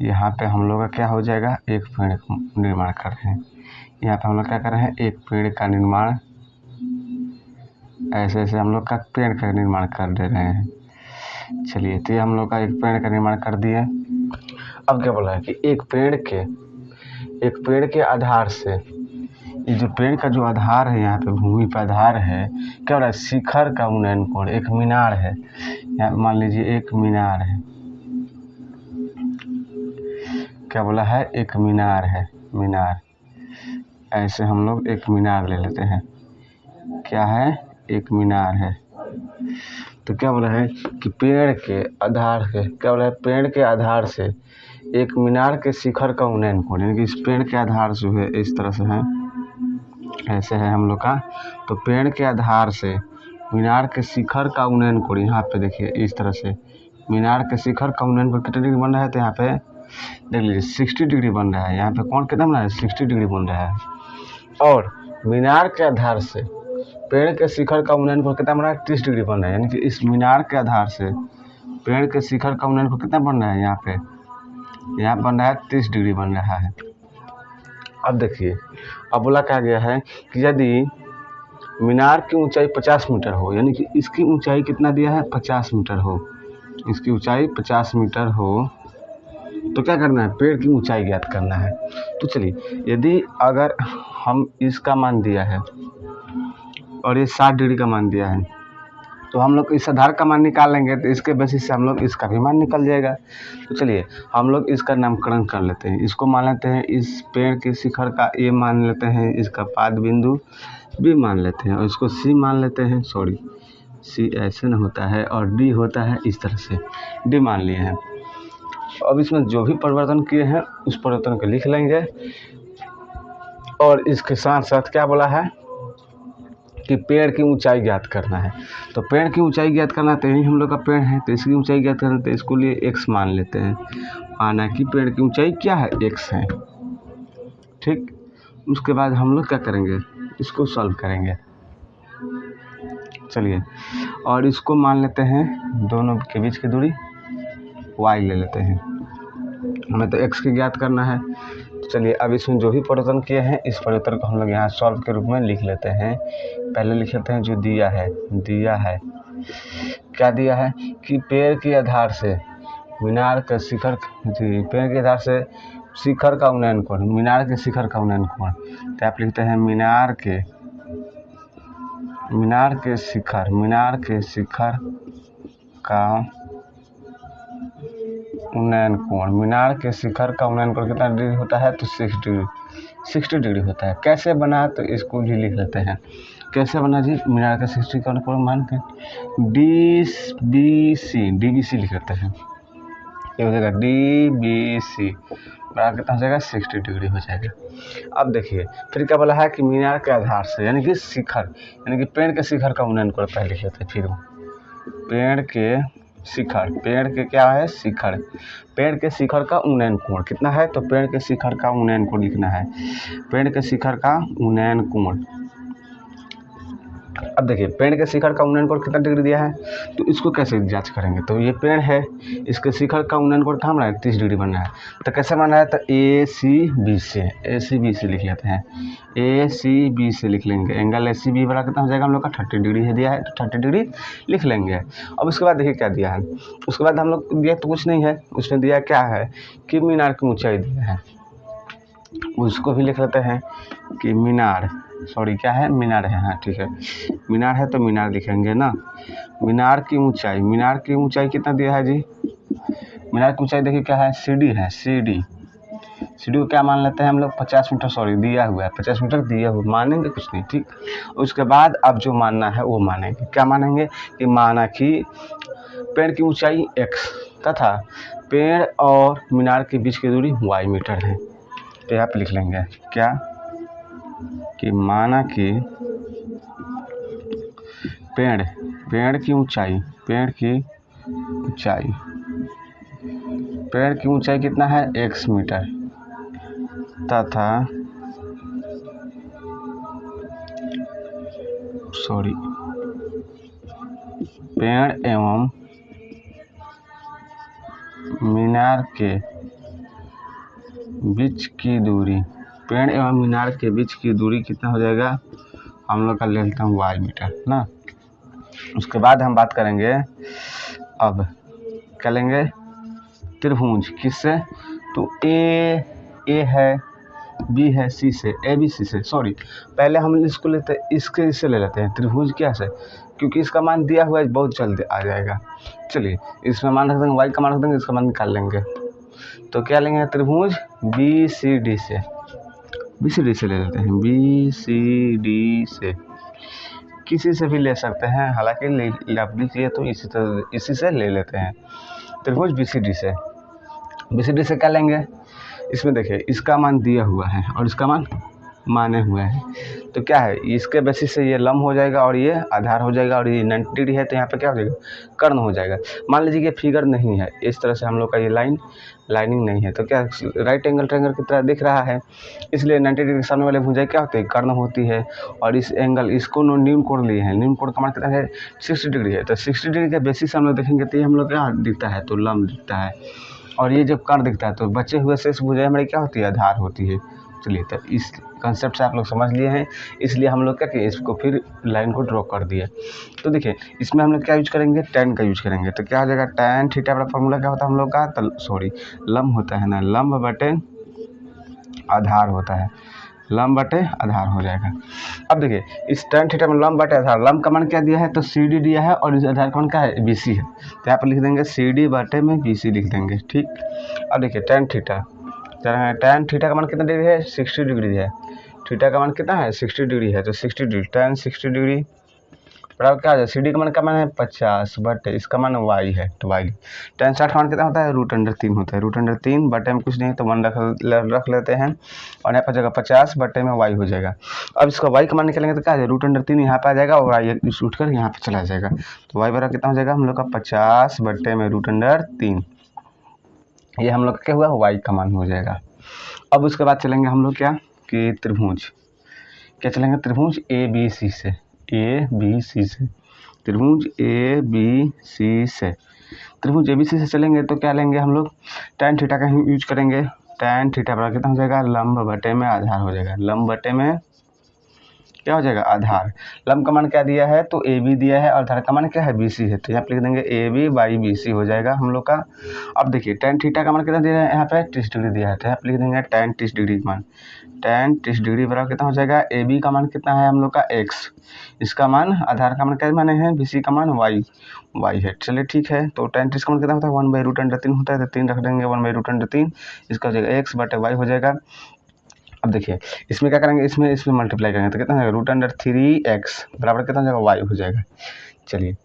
यहाँ पे हम लोग का क्या हो जाएगा, एक पेड़ निर्माण कर रहे हैं। यहाँ पे हम लोग क्या कर रहे हैं, एक पेड़ का निर्माण, ऐसे हम लोग का पेड़ का निर्माण कर दे रहे हैं। चलिए तो हम लोग का एक पेड़ का निर्माण कर दिए। अब क्या बोला है कि एक पेड़ के एक पेड़ के आधार से, ये जो पेड़ का जो आधार है यहाँ पे भूमि पर आधार है, क्या हो रहा है, शिखर का उन्नयन कोण, एक मीनार है यहाँ, मान लीजिए एक मीनार है, क्या बोला है, एक मीनार है, मीनार, ऐसे हम लोग एक मीनार ले लेते हैं, क्या है, एक मीनार है। तो क्या बोला है कि पेड़ के आधार से, क्या बोला है, पेड़ के आधार से एक मीनार के शिखर का उन्नयन कोण, यानी कि इस पेड़ के आधार जो है इस तरह से है, ऐसे है हम लोग का। तो पेड़ के आधार से मीनार के शिखर का उन्नयन कोण, यहाँ पे देखिए इस तरह से मीनार के शिखर का उन्नयन कोण कितने डिग्री बन रहा है, तो यहाँ पे देख लीजिए 60 डिग्री बन रहा है, यहाँ पे कोण कितना बन रहा है, 60 डिग्री बन रहा है। और मीनार के आधार से पेड़ के शिखर का उन्नयन कोण कितना बन रहा है, 30 डिग्री बन रहा है, यानी कि इस मीनार के आधार से पेड़ के शिखर का उन्नयन कोण कितना बन रहा है, यहाँ पे यहाँ बन रहा है 30 डिग्री बन रहा है। अब देखिए, अब बोला क्या गया है कि यदि मीनार की ऊंचाई 50 मीटर हो, यानी कि इसकी ऊंचाई कितना दिया है, 50 मीटर हो, इसकी ऊंचाई 50 मीटर हो, तो क्या करना है, पेड़ की ऊंचाई ज्ञात करना है। तो चलिए, यदि अगर हम इसका मान दिया है और ये 60 डिग्री का मान दिया है, तो हम लोग इस आधार का मान निकाल लेंगे, तो इसके बेसिस से हम लोग इसका भी मान निकल जाएगा। तो चलिए हम लोग इसका नामकरण कर लेते हैं, इसको मान लेते हैं, इस पेड़ के शिखर का ए मान लेते हैं, इसका पाद बिंदु बी मान लेते हैं, और इसको सी मान लेते हैं, सॉरी सी ऐसे न होता है और डी होता है, इस तरह से डी मान लिए हैं। अब इसमें जो भी परिवर्तन किए हैं उस परिवर्तन को लिख लेंगे, और इसके साथ साथ क्या बोला है कि पेड़ की ऊंचाई ज्ञात करना है। तो पेड़ की ऊंचाई ज्ञात करना, तो यही हम लोग का पेड़ है, तो इसकी ऊंचाई ज्ञात करना, तो इसको लिए x मान लेते हैं, माना कि पेड़ की ऊंचाई क्या है, x है, ठीक। उसके बाद हम लोग क्या करेंगे, इसको सॉल्व करेंगे, चलिए, और इसको मान लेते हैं दोनों के बीच की दूरी y ले लेते हैं, हमें तो x की ज्ञात करना है। तो चलिए, अब इसमें जो भी परिवर्तन किए हैं इस परिवर्तन को हम लोग यहाँ सॉल्व के रूप में लिख लेते हैं। पहले लिख लेते हैं जो दिया है, क्या दिया है कि पेड़ के आधार से मीनार का शिखर, पेड़ के आधार से शिखर का उन्नयन कोण, मीनार के शिखर का उन्नयन कोण, तो आप लिखते हैं मीनार के शिखर का उन्नयन कोण, मीनार के शिखर का उन्नयन कोण कितना डिग्री होता है, तो 60 डिग्री होता है। कैसे बना, तो इसको भी लिख लेते हैं, कैसे बना जी, मीनार का 60 का कोण मान के DBC लिख लेते हैं, ये हो जाएगा DBC बराबर कितना हो जाएगा, 60 डिग्री हो जाएगा। अब देखिए फिर क्या बोला है कि मीनार के आधार से, यानी कि शिखर, यानी कि पेड़ के शिखर का उन्नयन कोण पहले लिख लेते हैं, फिर पेड़ के शिखर, पेड़ के क्या है, शिखर, पेड़ के शिखर का उन्नयन कोण कितना है, तो पेड़ के शिखर का उन्नयन कोण लिखना है, पेड़ के शिखर का उन्नयन कोण। अब देखिए पेड़ के शिखर का उन्नयन कोण कितना डिग्री दिया है, तो इसको कैसे जांच करेंगे, तो ये पेड़ है, इसके शिखर का उन्नयन कोण कहाँ बना है, 30 डिग्री बन रहा है, तो कैसे बना है, तो ACB से लिख लेते हैं, ACB से लिख लेंगे, एंगल ACB वाला कितना हो जाएगा हम लोग का 30 डिग्री है दिया है, तो 30 डिग्री लिख लेंगे। अब उसके बाद देखिए क्या दिया है, उसके बाद हम लोग दिया तो कुछ नहीं है, उसने दिया क्या है कि मीनार की ऊँचाई दिया है, उसको भी लिख लेते हैं कि मीनार, सॉरी क्या है, मीनार है, हाँ ठीक है, मीनार है तो मीनार लिखेंगे ना। मीनार की ऊंचाई कितना दिया है जी, मीनार की ऊंचाई देखिए क्या है, CD को क्या मान लेते हैं हम लोग, 50 मीटर, सॉरी दिया हुआ है 50 मीटर दिया हुआ, मानेंगे कुछ नहीं, ठीक। उसके बाद अब जो मानना है वो मानेंगे, क्या मानेंगे कि माना कि पेड़ की ऊंचाई x तथा पेड़ और मीनार के बीच की दूरी y मीटर है, तो यहाँ पे लिख लेंगे क्या कि माना कि पेड़ की ऊंचाई कितना है, x मीटर, तथा पेड़ एवं मीनार के बीच की दूरी कितना हो जाएगा, हम लोग का ले लेते हैं y मीटर ना। उसके बाद हम बात करेंगे, अब क्या लेंगे, त्रिभुज, किससे, तो ए है, बी है सी से, ए बी सी से, सॉरी पहले हम इसको लेते हैं, इसके इससे ले लेते हैं त्रिभुज क्या से, क्योंकि इसका मान दिया हुआ है, बहुत जल्दी आ जाएगा। चलिए इसमें मान रख देंगे, वाई का मान रख देंगे, इसका मान निकाल लेंगे। तो क्या लेंगे, त्रिभुज बी सी डी से, बी सी डी से ले लेते हैं, बी सी डी से, किसी से भी ले सकते हैं, हालांकि लफड़ी चाहिए तो इसी से ले लेते हैं। त्रिभुज बी सी डी से, बी सी डी से क्या लेंगे, इसमें देखिए इसका मान दिया हुआ है और इसका मान माने हुए हैं, तो क्या है इसके बेसिस से ये लंब हो जाएगा और ये आधार हो जाएगा, और ये 90 डिग्री है तो यहाँ पे क्या हो जाएगा, कर्ण हो जाएगा। मान लीजिए कि फिगर नहीं है, इस तरह से हम लोग का ये लाइनिंग नहीं है, तो क्या राइट एंगल ट्रायंगल की तरह दिख रहा है, इसलिए 90 डिग्री सामने वाले भुजाएं क्या होती है, कर्ण होती है। और इस एंगल इसको न्यून कोण लिए हैं, न्यून कोण का मान कितना है, 60 डिग्री है, तो 60 डिग्री के बेसिस से हम लोग देखेंगे तो ये हम लोग क्या दिखता है, तो लंब दिखता है। और ये जब कर्ण दिखता है तो बचे हुए शेष भुजाएं हमारी क्या होती है, आधार होती है। चलिए तो इस कंसेप्ट से आप लोग समझ लिए हैं, इसलिए हम लोग क्या किए, इसको फिर लाइन को ड्रॉ कर दिए। तो देखिए इसमें हम लोग क्या यूज करेंगे, tan का यूज करेंगे, तो क्या हो जाएगा, tan थीटा वाला फॉर्मूला क्या होता है हम लोग का, सॉरी लंब होता है ना, लंब बटे आधार होता है, लंब बटे आधार हो जाएगा। अब देखिए इस tan थीटा में लंब बटे आधार, लंब का मान क्या दिया है, तो सी डी दिया है, और इस आधार का मान क्या है, बी सी है, तो यहाँ पर लिख देंगे सी डी बटे में बी सी लिख देंगे, ठीक। अब देखिए tan थीटा का मान कितना डिग्री है, 60 डिग्री है, थीटा का मान कितना है, 60 डिग्री है, तो 60 डिग्री tan 60 डिग्री बराबर क्या आ जाए, सी डी का मान का मान है 50 बटे इसका मान वाई है, तो वाई। tan 60 का मान कितना होता है, √3 होता है, √3 बटे में कुछ नहीं तो 1 रख लेते हैं, और यहाँ पर जगह 50 बटे में वाई हो जाएगा। अब इसका वाई का मान निकलेंगे तो क्या आ जाए, √3 यहाँ पे आ जाएगा और वाई उठ कर यहाँ पे चला जाएगा, तो वाई बराबर कितना हो जाएगा हम लोग का 50 बटे में √3, ये हम लोग का क्या हुआ, वाई का मान हो जाएगा। अब उसके बाद चलेंगे हम लोग क्या कि त्रिभुज, क्या चलेंगे, त्रिभुज ए बी सी से, ए बी सी से, त्रिभुज ए बी सी से, त्रिभुज ए बी सी से चलेंगे तो क्या लेंगे हम लोग, tan थीटा का ही यूज करेंगे, tan थीटा बराबर कितना हो जाएगा, लंब बटे में आधार हो जाएगा, लंब बटे में क्या हो जाएगा, आधार। लंब का मान क्या दिया है, तो ए बी दिया है, और आधार का मान क्या है, बी सी है, तो यहाँ पे लिख देंगे A B by B C हो जाएगा हम लोग का। अब देखिए tan थीटा का मान कितना दिया है, यहाँ पे 30 डिग्री दिया है, तो यहाँ पे लिख देंगे tan 30 डिग्री का मान, tan 30 डिग्री बराबर कितना हो जाएगा, ए बी का मान कितना है हम लोग का x, इसका मान आधार का मान क्या माने हैं, बी सी का मान y है। चलिए ठीक है, तो tan 30 का मान कितना होता है, 1/√3 होता है, तो 3 रख देंगे, 1/√3 इसका हो जाएगा x बटे y हो जाएगा। अब देखिए इसमें क्या करेंगे, इसमें मल्टीप्लाई करेंगे तो कितना है, √3x बराबर कितना हो जाएगा, y हो जाएगा। चलिए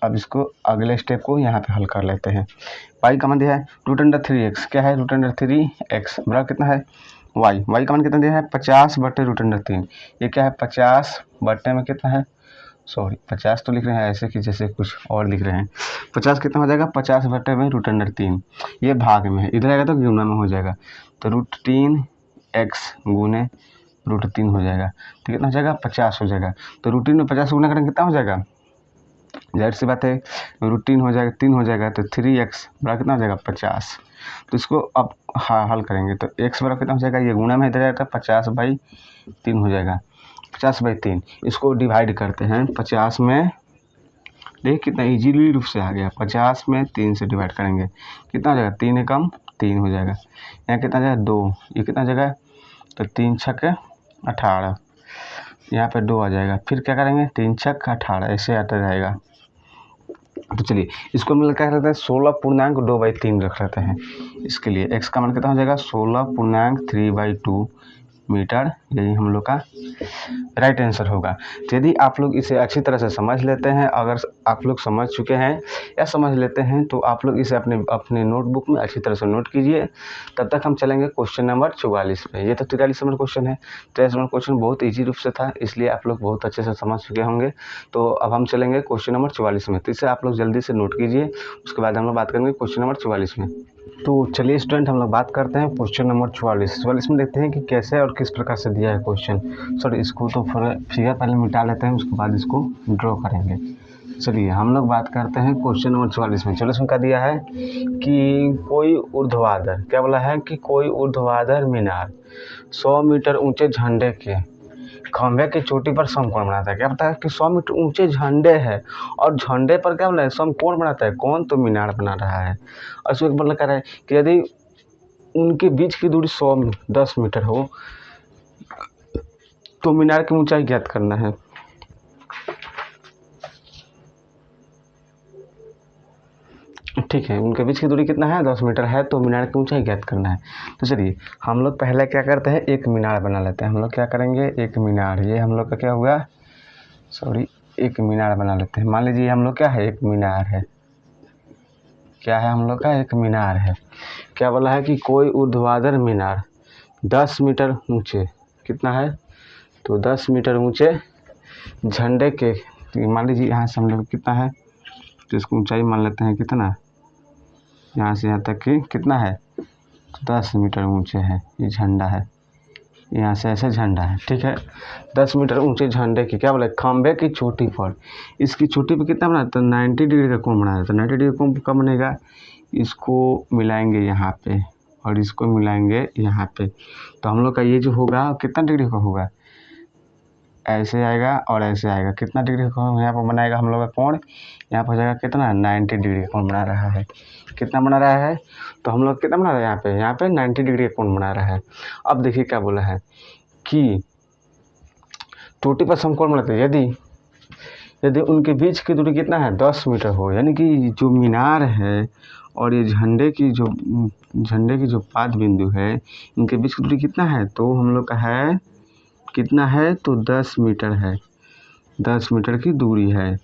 अब इसको अगले स्टेप को यहाँ पे हल कर लेते हैं। y का मान दिया है √3x, क्या है √3x बराबर कितना है, y का मान कितना दिया है, 50 बटे √3, ये क्या है 50 बटे में कितना है, सॉरी 50 तो लिख रहे हैं ऐसे कि जैसे कुछ और लिख रहे हैं, 50 कितना हो जाएगा, 50 बटे में √3, ये भाग में है, इधर आएगा तो गुणा में हो जाएगा, तो √3x गुने √3 हो जाएगा, तो कितना हो जाएगा, 50 हो जाएगा, तो √3 में 50 गुना करेंगे कितना हो जाएगा, जाहिर सी बात है √3 हो जाएगा, 3 हो जाएगा, तो 3x बराबर कितना हो जाएगा, 50। तो इसको अब हल करेंगे तो x बराबर कितना हो जाएगा, ये गुणा में इधर जाएगा 50/3 हो जाएगा, 50/3 इसको डिवाइड करते हैं 50 में, देखिए कितना इजीली रूप से आ गया, 50 में 3 से डिवाइड करेंगे कितना हो जाएगा, 3 एकम 3 हो जाएगा, यहाँ कितना जाएगा 2, ये कितना जगह, तो 3 छक्के 18, यहाँ पे 2 आ जाएगा, फिर क्या करेंगे 3 छक्के 18 ऐसे आता रहेगा। तो चलिए इसको हम लोग क्या करते हैं, 16.2/3 रख लेते हैं, इसके लिए x का मान कितना हो जाएगा, 16.3/2 मीटर, यही हम लोग का राइट आंसर होगा। तो यदि आप लोग इसे अच्छी तरह से समझ लेते हैं, अगर आप लोग समझ चुके हैं या समझ लेते हैं तो आप लोग इसे अपने नोटबुक में अच्छी तरह से नोट कीजिए। तब तक हम चलेंगे क्वेश्चन नंबर 44 पे। ये तो 43 नंबर क्वेश्चन है, 43 नंबर क्वेश्चन बहुत ईजी रूप से था, इसलिए आप लोग बहुत अच्छे से समझ चुके होंगे। तो अब हम चलेंगे क्वेश्चन नंबर 44 में, तो इसे आप लोग जल्दी से नोट कीजिए, उसके बाद हम लोग बात करेंगे क्वेश्चन नंबर 44 में। तो चलिए स्टूडेंट हम लोग बात करते हैं क्वेश्चन नंबर 44 में, देखते हैं कि कैसे और किस प्रकार से दिया है क्वेश्चन। सॉरी इसको तो फिगर पहले मिटा लेते हैं, उसके बाद इसको ड्रॉ करेंगे। चलिए हम लोग बात करते हैं क्वेश्चन नंबर 44 में। चलो इसमें क्या दिया है कि कोई ऊर्ध्वाधर, क्या बोला है कि कोई ऊर्ध्वाधर मीनार 100 मीटर ऊंचे झंडे के खंभे की चोटी पर समकोण बनाता है। क्या पता है कि 100 मीटर ऊंचे झंडे है और झंडे पर क्या बोला है, समकोण बनाता है। कौन, तो मीनार बना रहा है। और इसमें मतलब कह रहा है कि यदि उनके बीच की दूरी 10 मीटर हो तो मीनार की ऊंचाई ज्ञात करना है। ठीक है, उनके बीच की दूरी कितना है, 10 मीटर है, तो मीनार की ऊंचाई ज्ञात करना है। तो चलिए हम लोग पहले क्या करते हैं, एक मीनार बना लेते हैं। हम लोग क्या करेंगे, एक मीनार, ये हम लोग का क्या हुआ, सॉरी, एक मीनार बना लेते हैं। मान लीजिए हम लोग क्या है, एक मीनार है, क्या है हम लोग का, एक मीनार है। क्या बोला है कि कोई ऊर्ध्वाधर मीनार 10 मीटर ऊंचे, कितना है, तो 10 मीटर ऊंचे झंडे के, मान लीजिए यहाँ से हम लोग कितना है, तो इसको ऊंचाई मान लेते हैं कितना, यहाँ से यहाँ तक कि कितना है, 10 मीटर ऊंचे है, ये झंडा है, यहाँ से ऐसे झंडा है। ठीक है, 10 मीटर ऊंचे झंडे की क्या बोले, खंबे की चोटी पर, इसकी चोटी पर कितना बना, तो 90 डिग्री का कोण बना है। तो 90 डिग्री कोण कब बनेगा, इसको मिलाएंगे यहाँ पे और इसको मिलाएंगे यहाँ पे, तो हम लोग का ये जो होगा कितना डिग्री का होगा, ऐसे आएगा और ऐसे आएगा। कितना डिग्री का कोण यहाँ पर बनाएगा हम लोग का कोण, यहाँ पर हो जाएगा कितना, 90 डिग्री का कोण बना रहा है। कितना बना रहा है, तो हम लोग कितना बना रहे हैं, यहाँ पे 90 डिग्री का कोण बना रहा है। अब देखिए क्या बोला है कि चोटी पर समकोण बनाते हैं यदि उनके बीच की दूरी कितना है, 10 मीटर हो, यानी कि जो मीनार है और ये झंडे की जो पाद बिंदु है, इनके बीच की दूरी कितना है, तो हम लोग का है कितना है, तो 10 मीटर है, 10 मीटर की दूरी है,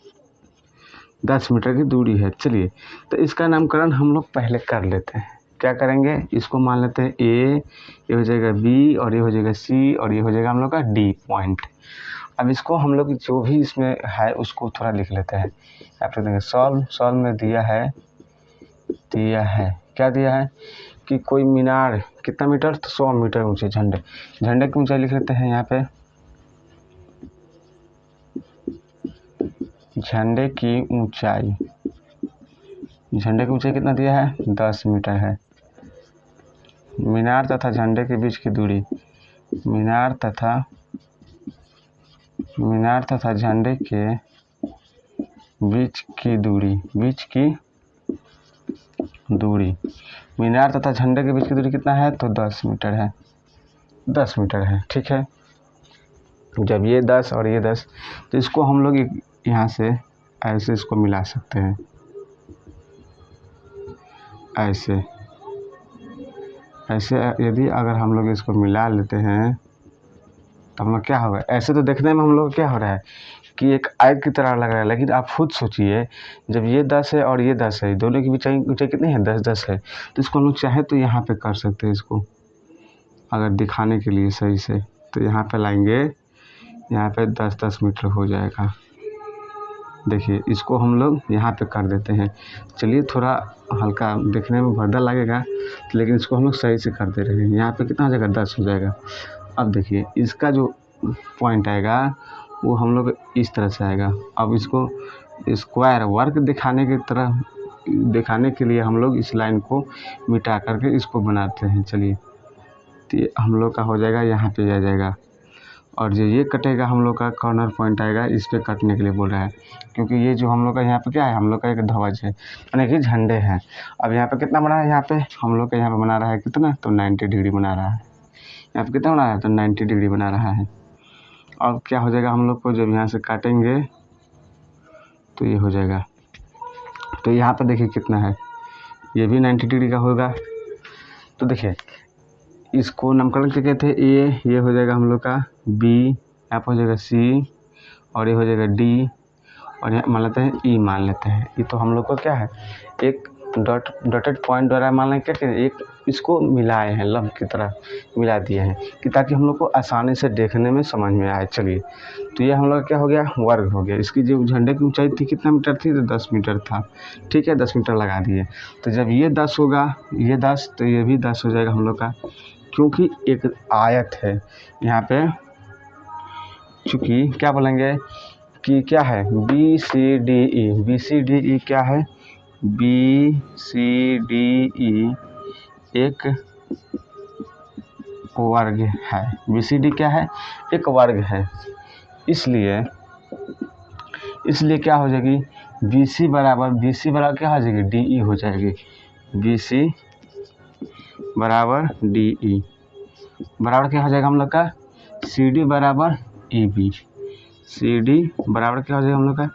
10 मीटर की दूरी है। चलिए, तो इसका नामकरण हम लोग पहले कर लेते हैं। क्या करेंगे, इसको मान लेते हैं ए, ये हो जाएगा बी, और ये हो जाएगा सी, और ये हो जाएगा हम लोग का डी पॉइंट। अब इसको हम लोग जो भी इसमें है उसको थोड़ा लिख लेते हैं। यहाँ पे देखेंगे सॉल्व में दिया है क्या दिया है कि कोई मीनार कितना मीटर, तो 100 मीटर ऊंचे झंडे की ऊंचाई लिख लेते हैं। यहाँ पे झंडे की ऊंचाई कितना दिया है, 10 मीटर है। मीनार तथा झंडे के बीच की दूरी, मीनार तथा झंडे के बीच की मीनार तथा झंडे के बीच की दूरी कितना है, तो 10 मीटर है, 10 मीटर है। ठीक है, जब ये 10 और ये 10, तो इसको हम लोग यहाँ से ऐसे इसको मिला सकते हैं, ऐसे यदि अगर हम लोग इसको मिला लेते हैं तो हम लोग क्या होगा, ऐसे तो देखने में हम लोग क्या हो रहा है कि एक आयत की तरह लग रहा है, लेकिन आप खुद सोचिए जब ये 10 है और ये 10 है, दोनों की ऊंचाई कितनी है, 10 है, तो इसको हम लोग चाहे तो यहाँ पे कर सकते हैं। इसको अगर दिखाने के लिए सही से, तो यहाँ पे लाएंगे, यहाँ पे 10 मीटर हो जाएगा। देखिए, इसको हम लोग यहाँ पे कर देते हैं। चलिए, थोड़ा हल्का देखने में भद्दा लगेगा, लेकिन इसको हम लोग सही से कर दे रहे हैं। यहाँ पे कितना हो जाएगा, 10 हो जाएगा। अब देखिए, इसका जो पॉइंट आएगा वो हम लोग इस तरह से आएगा। अब इसको स्क्वायर वर्क दिखाने के लिए हम लोग इस लाइन को मिटा करके इसको बनाते हैं। चलिए, तो ये हम लोग का हो जाएगा, यहाँ पे आ जाएगा, और जो ये कटेगा हम लोग का कॉर्नर पॉइंट आएगा, इस पे काटने के लिए बोल रहा है, क्योंकि ये जो हम लोग का यहाँ पे क्या है, हम लोग का एक ध्वज है, यानी कि झंडे हैं। अब यहाँ पे कितना बना है, यहाँ पे हम लोग का यहाँ पे बना रहा है कितना, तो 90 डिग्री बना रहा है। यहाँ पे कितना बना रहा है, तो 90 डिग्री बना रहा है। अब क्या हो जाएगा, हम लोग को जब यहाँ से काटेंगे तो ये हो जाएगा, तो यहाँ पर देखिए कितना है, ये भी 90 डिग्री का होगा। तो देखिए, इसको नामकरण क्या कहते हैं, ये हो जाएगा हम लोग का बी, यहाँ पर हो जाएगा सी, और ये हो जाएगा डी, और यहाँ मान लेते हैं ई, मान लेते हैं। ये तो हम लोग को क्या है, एक डॉटेड पॉइंट द्वारा मान लें क्या, एक इसको मिलाए हैं, लंब की तरह मिला दिए हैं कि ताकि हम लोग को आसानी से देखने में समझ में आए। चलिए, तो ये हम लोग क्या हो गया, वर्ग हो गया। इसकी जो झंडे की ऊंचाई थी कितना मीटर थी, तो 10 मीटर था। ठीक है, 10 मीटर लगा दिए। तो जब ये 10 होगा, ये 10, तो ये भी 10 हो जाएगा हम लोग का, क्योंकि एक आयत है यहाँ पे। चूँकि क्या बोलेंगे कि क्या है, बी सी डी ई क्या है, बी सी डी ई एक वर्ग है। बी सी डी क्या है, एक वर्ग है। इसलिए क्या हो जाएगी, बी सी बराबर क्या हो जाएगी, डी ई हो जाएगी। बी सी बराबर डी ई बराबर क्या हो जाएगा हम लोग का सी डी बराबर ई बी। सी डी बराबर क्या हो जाएगा हम लोग का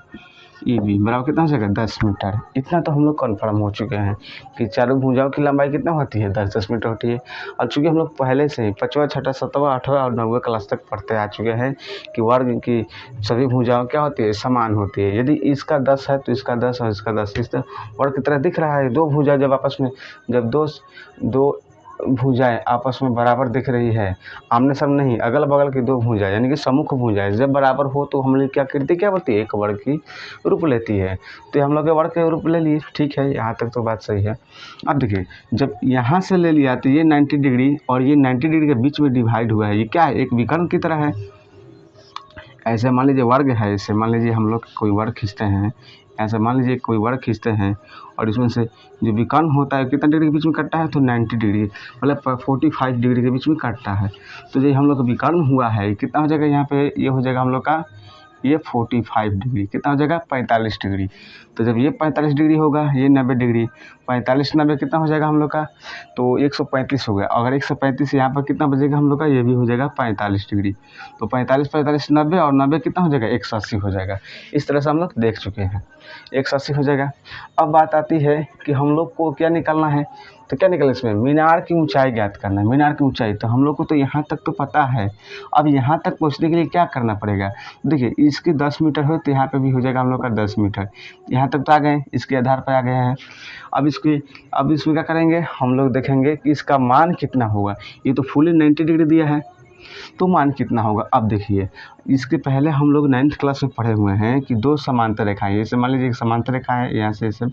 ई बी बराबर कितना हो जाएगा 10 मीटर। इतना तो हम लोग कन्फर्म हो चुके हैं कि चारों भुजाओं की लंबाई कितना होती है 10-10 मीटर होती है। और चूँकि हम लोग पहले से ही 5वां 6वां 7वां 8वां और 9वीं क्लास तक पढ़ते आ चुके हैं कि वर्ग की सभी भुजाओं क्या होती है समान होती है। यदि इसका 10 है तो इसका 10 और इसका 10 इस वर्ग की तरह दिख रहा है। दो भुजा जब आपस में जब दो भुजाएं आपस में बराबर दिख रही है, आमने सामने नहीं, अगल बगल की दो भुजाएं यानी कि सम्मुख भुजाएं जब बराबर हो तो हम लोग क्या कृति क्या होती है एक वर्ग की रूप लेती है। तो हम लोग के वर्ग के रूप ले लिए, ठीक है, यहाँ तक तो बात सही है। अब देखिए जब यहाँ से ले लिया तो ये 90 डिग्री और ये 90 डिग्री के बीच में डिवाइड हुआ है। ये क्या है एक विकर्ण की तरह है। ऐसे मान लीजिए वर्ग है, ऐसे मान लीजिए हम लोग कोई वर्ग खींचते हैं, ऐसे मान लीजिए कोई वर्ग खींचते हैं और इसमें से जो विकर्ण होता है कितना डिग्री के बीच में कटता है तो 90 डिग्री मतलब 45 डिग्री के बीच में कटता है। तो जो हम लोग का विकर्ण हुआ है कितना हो जाएगा यहाँ पे ये हो जाएगा हम लोग का ये 45 डिग्री कितना हो जाएगा 45 डिग्री। तो जब ये 45 डिग्री होगा ये 90 डिग्री 45 90 कितना हो जाएगा हम लोग का तो 135 हो गया। अगर 135 यहाँ पर कितना बचेगा हम लोग का ये भी हो जाएगा 45 डिग्री। तो 45 45 90 और 90 कितना हो जाएगा 180 हो जाएगा। इस तरह से हम लोग देख चुके हैं 180 हो जाएगा। अब बात आती है कि हम लोग को क्या निकालना है तो क्या निकले इसमें मीनार की ऊंचाई ज्ञात करना है। मीनार की ऊंचाई तो हम लोग को तो यहाँ तक तो पता है। अब यहाँ तक पहुँचने के लिए क्या करना पड़ेगा देखिए इसकी 10 मीटर हो तो यहाँ पे भी हो जाएगा हम लोग का 10 मीटर। यहाँ तक तो आ गए, इसके आधार पर आ गए हैं। अब इसमें क्या करेंगे हम लोग देखेंगे कि इसका मान कितना होगा। ये तो फुली 90 डिग्री दिया है तो मान कितना होगा। अब देखिए इसके पहले हम लोग 9th क्लास में पढ़े हुए हैं कि दो समांतर रेखाएं, जैसे मान लीजिए एक समांतर रेखा है यहाँ से इसे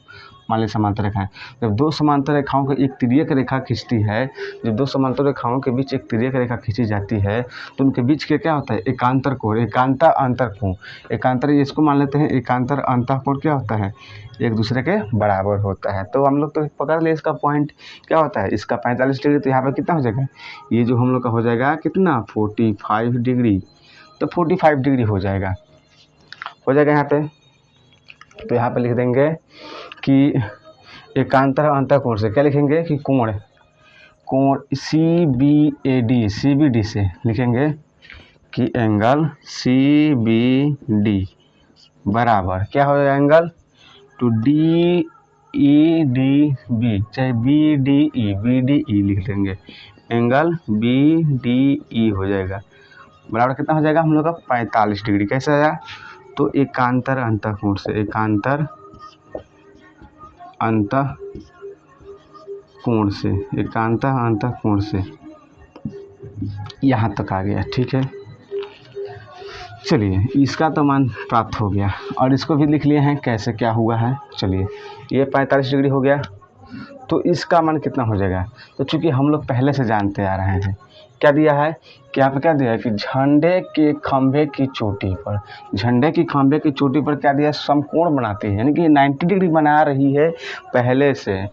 मान लीजिए समांतर रेखा है। जब दो समांतर रेखाओं को एक तिर्यक रेखा खींचती है, जब दो समांतर रेखाओं के बीच एक तिर्यक रेखा खींची जाती है तो उनके बीच के क्या होता है एकांतर कोण, एकांतर अंतःकोण। एकांतर इसको मान लेते हैं एकांतर अंतःकोण क्या होता है एक दूसरे के बराबर होता है। तो हम लोग तो पकड़ ले इसका पॉइंट क्या होता है इसका 45 डिग्री। तो यहाँ पर कितना हो जाएगा ये जो हम लोग का हो जाएगा कितना 45 डिग्री। तो 45 डिग्री हो जाएगा यहाँ पे। तो यहाँ पे लिख देंगे कि एकांतर अंतःकोण से क्या लिखेंगे कि कोण सी बी डी से लिखेंगे कि एंगल सी बी डी बराबर क्या हो जाएगा angle two D E D B चाहे बी डी ई लिख देंगे एंगल बी डी ई हो जाएगा बराबर कितना हो जाएगा हम लोग का 45 डिग्री। कैसे आया तो एकांतर अंतःकोण से एकांतर अंतःकोण से यहाँ तक आ गया, ठीक है। चलिए इसका तो मान प्राप्त हो गया और इसको भी लिख लिए हैं कैसे क्या हुआ है। चलिए ये 45 डिग्री हो गया तो इसका मान कितना हो जाएगा। तो चूंकि हम लोग पहले से जानते आ रहे हैं क्या दिया है कि यहाँ पे क्या दिया है कि झंडे के खंभे की चोटी पर क्या दिया है समकोण बनाती है यानी कि 90 डिग्री बना रही है पहले से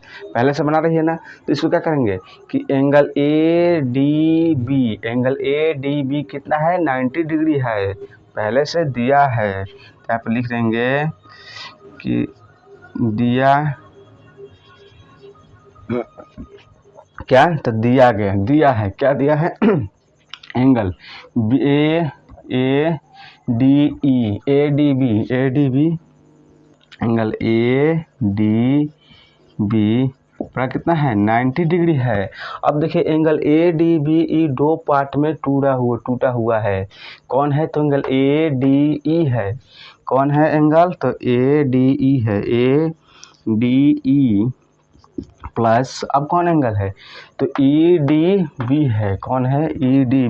बना रही है ना। तो इसको क्या करेंगे कि एंगल ए डी बी कितना है 90 डिग्री है पहले से दिया है। तो यहाँ पे लिख देंगे कि दिया क्या तो दिया है क्या दिया है angle A D B angle A D B बड़ा कितना है 90 डिग्री है। अब देखिए angle A D B E दो पार्ट में टूटा हुआ है। कौन है तो एंगल ए डी ई है। कौन है एंगल तो ए डी ई है ए डी ई प्लस अब कौन एंगल है तो ई डी बी है। कौन है ई डी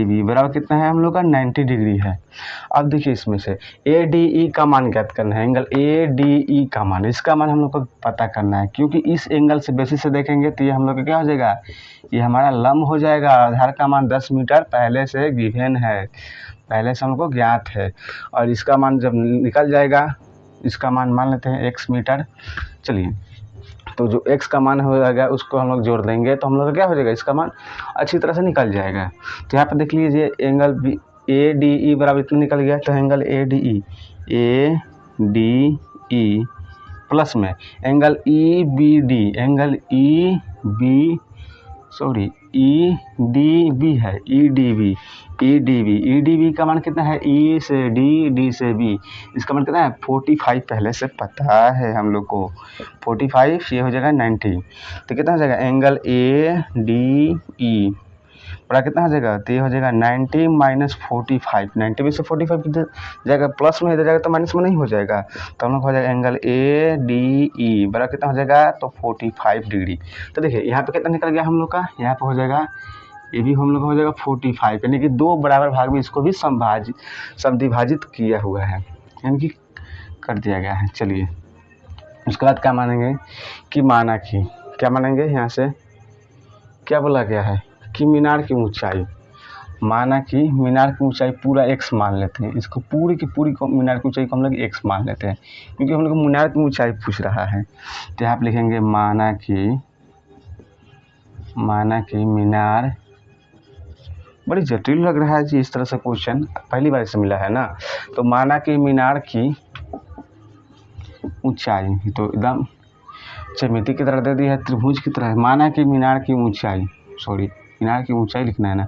बी बराबर कितना है हम लोग का 90 डिग्री है। अब देखिए इसमें से ए डी ई का मान ज्ञात करना है। एंगल ए डी ई का मान इसका मान हम लोग को पता करना है क्योंकि इस एंगल से बेसिस से देखेंगे तो ये हम लोग का क्या हो जाएगा ये हमारा लंब हो जाएगा। आधार का मान 10 मीटर पहले से गिवन है, पहले से हमको ज्ञात है और इसका मान जब निकल जाएगा इसका मान मान लेते हैं x मीटर। चलिए तो जो x का मान हो जाएगा उसको हम लोग जोड़ देंगे तो हम लोग का क्या हो जाएगा इसका मान अच्छी तरह से निकल जाएगा। तो यहाँ पर देख लीजिए एंगल ए डी ई बराबर इतना निकल गया। तो angle A D E plus में angle E B D, angle E D B है, ई डी बी का मान कितना है, ई से डी, डी से बी, इसका मान कितना है 45 पहले से पता है हम लोग को, 45 ये हो जाएगा 90, तो कितना हो जाएगा एंगल ए डी ई बड़ा कितना हो जाएगा, तो ये हो जाएगा 90 माइनस 45, 90 में से 45 किधर जाएगा, प्लस में इधर जाएगा तो माइनस में नहीं हो जाएगा, तो हम लोग हो जाएगा एंगल ए डी ई बड़ा कितना हो जाएगा, तो 45 डिग्री। तो देखिए यहाँ पे कितना निकल गया हम लोग का, यहाँ पे हो जाएगा ये भी हम लोग का हो जाएगा 45, यानी कि 2 बराबर भाग में इसको भी समविभाजित किया हुआ है, यानी कि कर दिया गया है। चलिए उसके बाद क्या मानेंगे कि माना कि क्या मानेंगे, यहाँ से क्या बोला गया है कि मीनार की ऊंचाई, माना कि मीनार की ऊंचाई पूरा x मान लेते हैं, इसको पूरी की पूरी मीनार की ऊंचाई को हम लोग x मान लेते हैं, क्योंकि हम लोग मीनार की ऊंचाई पूछ रहा है। तो यहाँ आप लिखेंगे माना कि मीनार, बड़ी जटिल लग रहा है जी इस तरह से क्वेश्चन, पहली बार से मिला है ना। तो माना कि मीनार की ऊंचाई, तो एकदम ज्यामिति की तरह दे दी है, त्रिभुज की तरह। माना कि मीनार की ऊंचाई, मीनार की ऊंचाई लिखना है ना,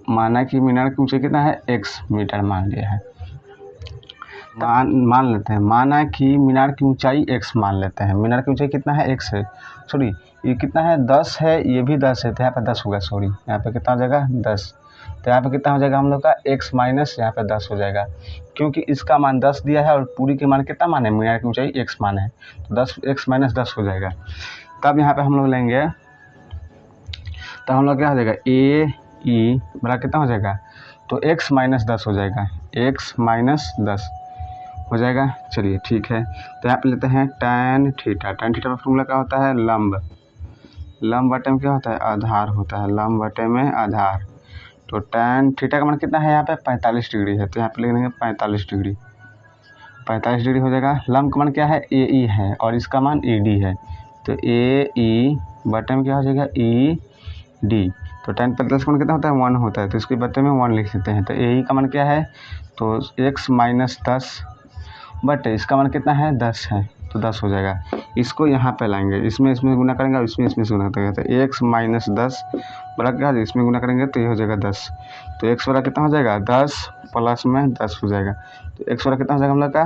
माना कि मीनार की ऊंचाई कितना है x मीटर मान लिया है, मान लेते हैं, माना कि मीनार की ऊंचाई x मान लेते हैं, मीनार की ऊंचाई कितना है x है, ये कितना है 10 है, ये भी 10 है, तो यहाँ पे 10 होगा, यहाँ पे कितना हो जाएगा 10, तो यहाँ पे कितना हो जाएगा हम लोग का x माइनस यहाँ पे 10 हो जाएगा, क्योंकि इसका मान 10 दिया है और पूरी के मान कितना मान है, मीनार की ऊंचाई x मान है, तो 10 x माइनस 10 हो जाएगा। तब यहाँ पे हम लोग लेंगे, तो हम लोग क्या हो जाएगा ए ई बड़ा कितना हो जाएगा, तो x माइनस 10 हो जाएगा, x माइनस 10 हो जाएगा। चलिए ठीक है, तो यहाँ पे लेते हैं tan थीटा, tan थीटा का फॉर्मूला क्या होता है, लंब बटे में क्या होता है, आधार होता है, लंब बटे में आधार। तो tan थीटा का मान कितना है यहाँ पे 45 डिग्री है, तो यहाँ पे लिख देंगे 45 डिग्री, 45 डिग्री हो जाएगा। लंब का मान क्या है, ए ई है और इसका मान ए डी है, तो ए ई बटे में क्या हो जाएगा ई डी, तो tan 45 का मान कितना होता है 1 होता है, तो इसके बटे में 1 लिख देते हैं। तो ए ई का मान क्या है, तो x माइनस 10 बटे इसका मान कितना है 10 है, तो 10 हो जाएगा। इसको यहाँ पे लाएंगे, इसमें गुना करेंगे और इसमें गुना करेंगे, तो x माइनस 10 बड़ा क्या है, इसमें गुना करेंगे तो ये हो जाएगा 10, तो x बड़ा कितना हो जाएगा 10 प्लस में 10 हो जाएगा, तो x बड़ा कितना हो जाएगा हम लोग का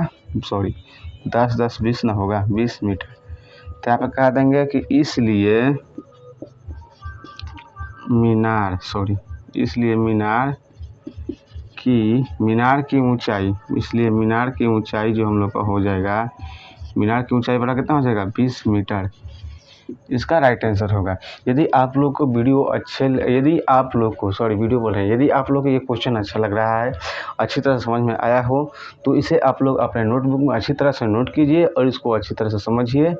10 10 20 ना होगा 20 मीटर। तो यहाँ पे कह देंगे कि इसलिए मीनार की ऊंचाई, इसलिए मीनार की ऊंचाई जो हम लोग का हो जाएगा, मीनार की ऊंचाई बड़ा कितना हो जाएगा 20 मीटर, इसका राइट आंसर होगा। यदि आप लोग को यदि आप लोग को ये क्वेश्चन अच्छा लग रहा है, अच्छी तरह समझ में आया हो, तो इसे आप लोग अपने नोटबुक में अच्छी तरह से नोट कीजिए और इसको अच्छी तरह से समझिए।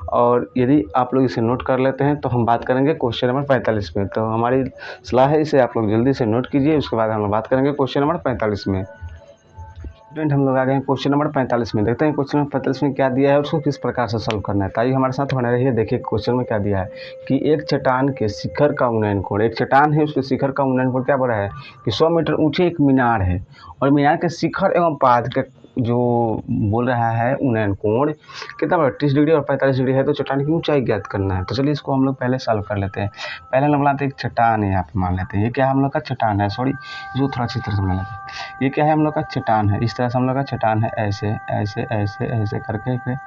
और यदि आप लोग इसे नोट कर लेते हैं तो हम बात करेंगे क्वेश्चन नंबर 45 में। तो हमारी सलाह है इसे आप लोग जल्दी से नोट कीजिए, उसके बाद हम लोग बात करेंगे क्वेश्चन नंबर 45 में। स्टूडेंट हम लोग आ गए हैं क्वेश्चन नंबर 45 में। देखते हैं क्वेश्चन नंबर 45 में क्या दिया है और उसको किस प्रकार से सॉल्व करना है। ताकि हमारे साथ बने रहिए। देखिए क्वेश्चन में क्या दिया है कि एक चट्टान के शिखर का उन्नयन कोण, एक चट्टान है उसके शिखर का उन्नयन कोण क्या बोला है कि 100 मीटर ऊंचे एक मीनार है और मीनार के शिखर एवं पाद का जो बोल रहा है उन्नयन कोण कितना 30 डिग्री और 45 डिग्री है, तो चट्टान की ऊंचाई ज्ञात करना है। तो चलिए इसको हम लोग पहले सॉल्व कर लेते हैं। पहले हम बनाते हैं एक चट्टान है, यहाँ पे मान लेते हैं ये क्या है हम लोग का चट्टान है, इसको थोड़ा अच्छी तरह से बना लेते हैं। ये क्या है हम लोग का चट्टान है, इस तरह से हम लोग का चट्टान है, ऐसे ऐसे ऐसे ऐसे करके फिर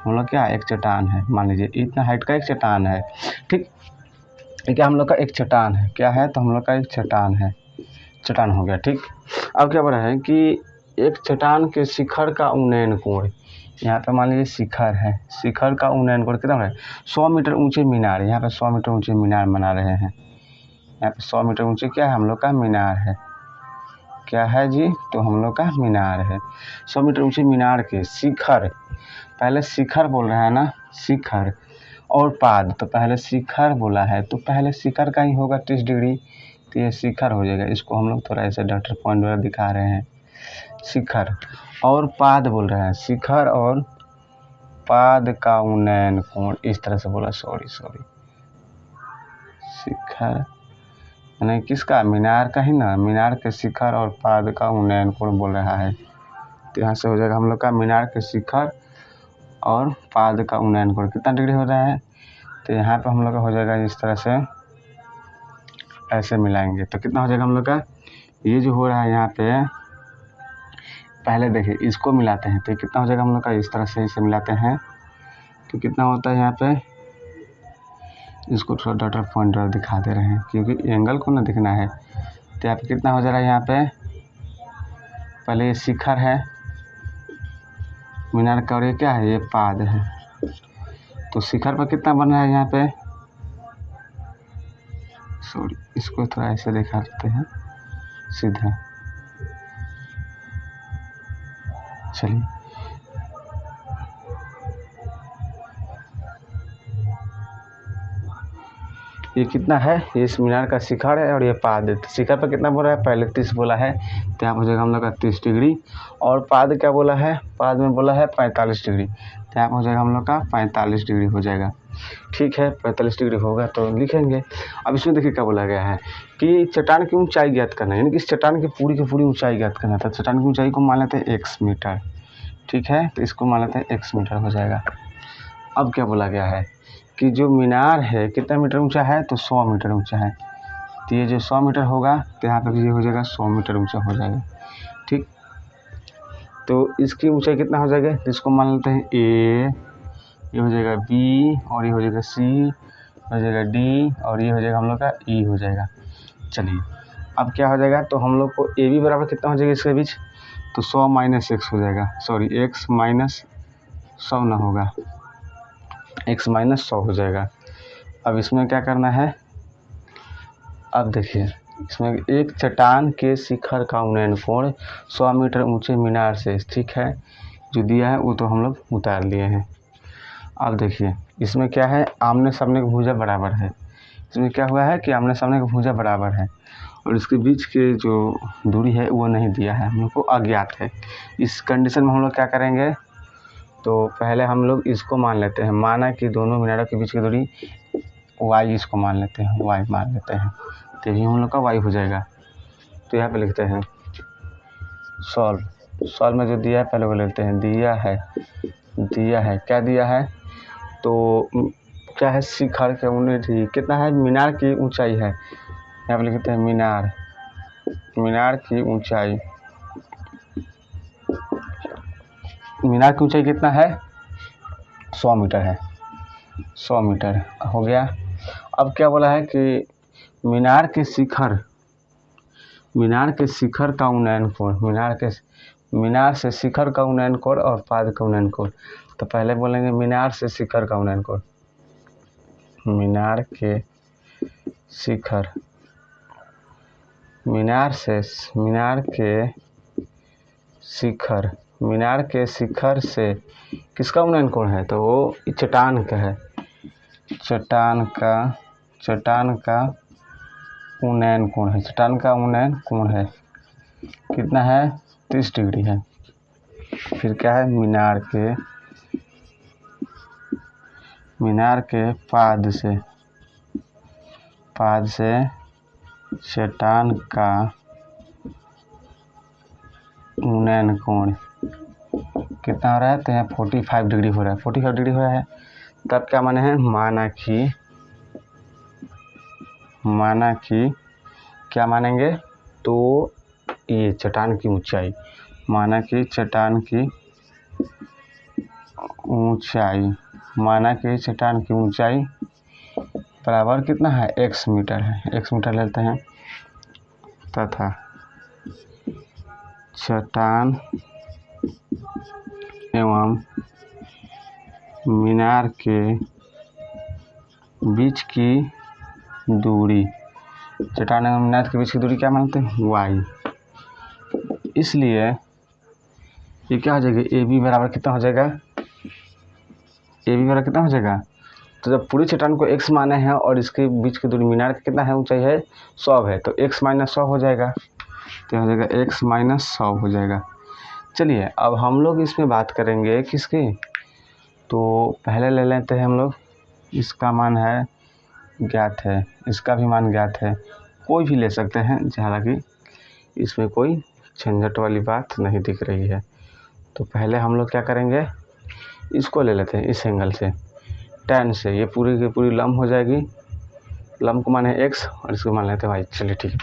हम लोग क्या एक चट्टान है, मान लीजिए इतना हाइट का एक चट्टान है, ठीक। ये क्या हम लोग का एक चट्टान है, क्या है तो हम लोग का एक चट्टान है, चट्टान हो गया, ठीक। अब क्या बोला है कि एक चट्टान के शिखर का उन्नयन कोण, यहाँ पे मान लीजिए शिखर है, शिखर का उन्नयन कोण कितना है 100 मीटर ऊंचे मीनार, यहाँ पे 100 मीटर ऊंचे मीनार बना रहे हैं। यहाँ पे 100 मीटर ऊंचे क्या है हम लोग का मीनार है, क्या है जी तो हम लोग का मीनार है। 100 मीटर ऊंचे मीनार के शिखर, पहले शिखर बोल रहा है ना, शिखर और पाद, तो पहले शिखर बोला है तो पहले शिखर का ही होगा 30 डिग्री, तो ये शिखर हो जाएगा। इसको हम लोग थोड़ा ऐसे डॉटर पॉइंट वगैरह दिखा रहे हैं। शिखर और पाद बोल रहे हैं, शिखर और पाद का उन्नयन कोण, इस तरह से बोला, शिखर यानी किसका, मीनार का ही ना, मीनार के शिखर और पाद का उन्नयन कोण बोल रहा है। तो यहाँ से हो जाएगा हम लोग का मीनार के शिखर और पाद का उन्नयन कोण कितना डिग्री हो रहा है। तो यहाँ पे हम लोग का हो जाएगा इस तरह से, ऐसे मिलाएंगे तो कितना हो जाएगा हम लोग का। ये जो हो रहा है यहाँ पे, पहले देखिए इसको मिलाते हैं तो कितना हो जाएगा हम लोग का। इस तरह से इसे मिलाते हैं तो कितना होता है यहाँ पे। इसको थोड़ा डॉटर पॉइंटर दिखा दे रहे हैं क्योंकि एंगल को ना दिखना है। तो यहाँ पे कितना हो जा रहा है यहाँ पे, पहले ये शिखर है मीनार का और ये क्या है, ये पाद है। तो शिखर पर कितना बन रहा है यहाँ पे, सॉरी इसको थोड़ा ऐसे दिखा देते हैं सीधा। चलिए ये कितना है, ये इस मीनार का शिखर है और ये पाद है। तो शिखर पर कितना बोला है, पहले 30 बोला है तो यहाँ पर हो जाएगा हम लोग का 30 डिग्री। और पाद क्या बोला है, पाद में बोला है 45 डिग्री, तो यहाँ पर हो जाएगा हम लोग का 45 डिग्री हो जाएगा। ठीक है 45 डिग्री होगा तो लिखेंगे। अब इसमें देखिए क्या बोला गया है कि चट्टान की ऊंचाई ज्ञात करना है, यानी कि इस चट्टान की पूरी ऊंचाई ज्ञात करना था। चट्टान की ऊंचाई को मान लेते हैं x मीटर। ठीक है तो इसको मान लेते हैं x मीटर हो जाएगा। अब क्या बोला गया है कि जो मीनार है कितना मीटर ऊंचा है, तो 100 मीटर ऊंचा है। तो ये जो 100 मीटर होगा तो यहाँ पर ये हो जाएगा 100 मीटर ऊंचा हो जाएगा। ठीक तो इसकी ऊंचाई कितना हो जाएगा, तो इसको मान लेते हैं a, ये हो जाएगा b और ये हो जाएगा c, हो जाएगा d और ये हो जाएगा हम लोग का e हो जाएगा। चलिए अब क्या हो जाएगा, तो हम लोग को ए बी बराबर कितना हो जाएगा इसके बीच, तो 100 माइनस x हो जाएगा, सॉरी x माइनस 100 ना होगा, x माइनस 100 हो जाएगा। अब इसमें क्या करना है, अब देखिए इसमें एक चट्टान के शिखर का उन्नयन कोण 100 मीटर ऊंचे मीनार से, ठीक है जो दिया है वो तो हम लोग उतार लिए हैं। अब देखिए इसमें क्या है, आमने सामने की भुजा बराबर है। इसमें क्या हुआ है कि आमने सामने की भुजा बराबर है और इसके बीच के जो दूरी है वो नहीं दिया है, हम लोग को अज्ञात है। इस कंडीशन में हम लोग क्या करेंगे, तो पहले हम लोग इसको मान लेते हैं, माना कि दोनों मीनारों के बीच की दूरी y, इसको मान लेते हैं y मान लेते हैं, तो ये हम लोग का y हो जाएगा। तो यहाँ पे लिखते हैं सॉल्व में जो दिया है पहले वो लेते हैं, दिया है क्या दिया है, तो क्या है शिखर के उन्नति कितना है, मीनार की ऊंचाई है, यहाँ पे लिखते हैं मीनार की ऊंचाई, मीनार की ऊंचाई कितना है 100 मीटर है, 100 मीटर हो गया। अब क्या बोला है कि मीनार के शिखर का उन्नयन कोण, मीनार से शिखर का उन्नयन कोण और पाद का उन्नयन कोण। तो पहले बोलेंगे मीनार से शिखर का उन्नयन कोण, मीनार के शिखर से किसका उन्नयन कोण है, तो वो चट्टान का है, चट्टान का उन्नयन कोण है, चट्टान का उन्नयन कोण है कितना है 30 डिग्री है। फिर क्या है, मीनार के पाद से चट्टान का उन्नयन कोण कितना हो रहा है, तो यहाँ 45 डिग्री हो रहा है, 45 डिग्री हो रहा है। तब क्या माने हैं, माना कि क्या मानेंगे, तो ये चट्टान की ऊंचाई, माना कि चट्टान की ऊंचाई बराबर कितना है x मीटर है, x मीटर लेते हैं, तथा चट्टान एवं मीनार के बीच की दूरी, चट्टान एवं मीनार के बीच की दूरी क्या मानते हैं y। इसलिए ये क्या हो जाएगा, ए बी बराबर कितना हो जाएगा, तो जब पूरी चट्टान को x माने हैं और इसके बीच की दूरी मीनार का कितना है, ऊंचाई है 100 है, तो x माइनस 100 हो जाएगा, तो हो जाएगा x माइनस 100 हो जाएगा। चलिए अब हम लोग इसमें बात करेंगे किसकी, तो पहले ले लेते हैं हम लोग, इसका मान है ज्ञात है, इसका भी मान ज्ञात है, कोई भी ले सकते हैं, हालांकि इसमें कोई झंझट वाली बात नहीं दिख रही है। तो पहले हम लोग क्या करेंगे, इसको ले लेते हैं इस एंगल से, tan से ये पूरी की पूरी लंब हो जाएगी, लंब को माने x और इसको मान लेते हैं y। चलिए ठीक है,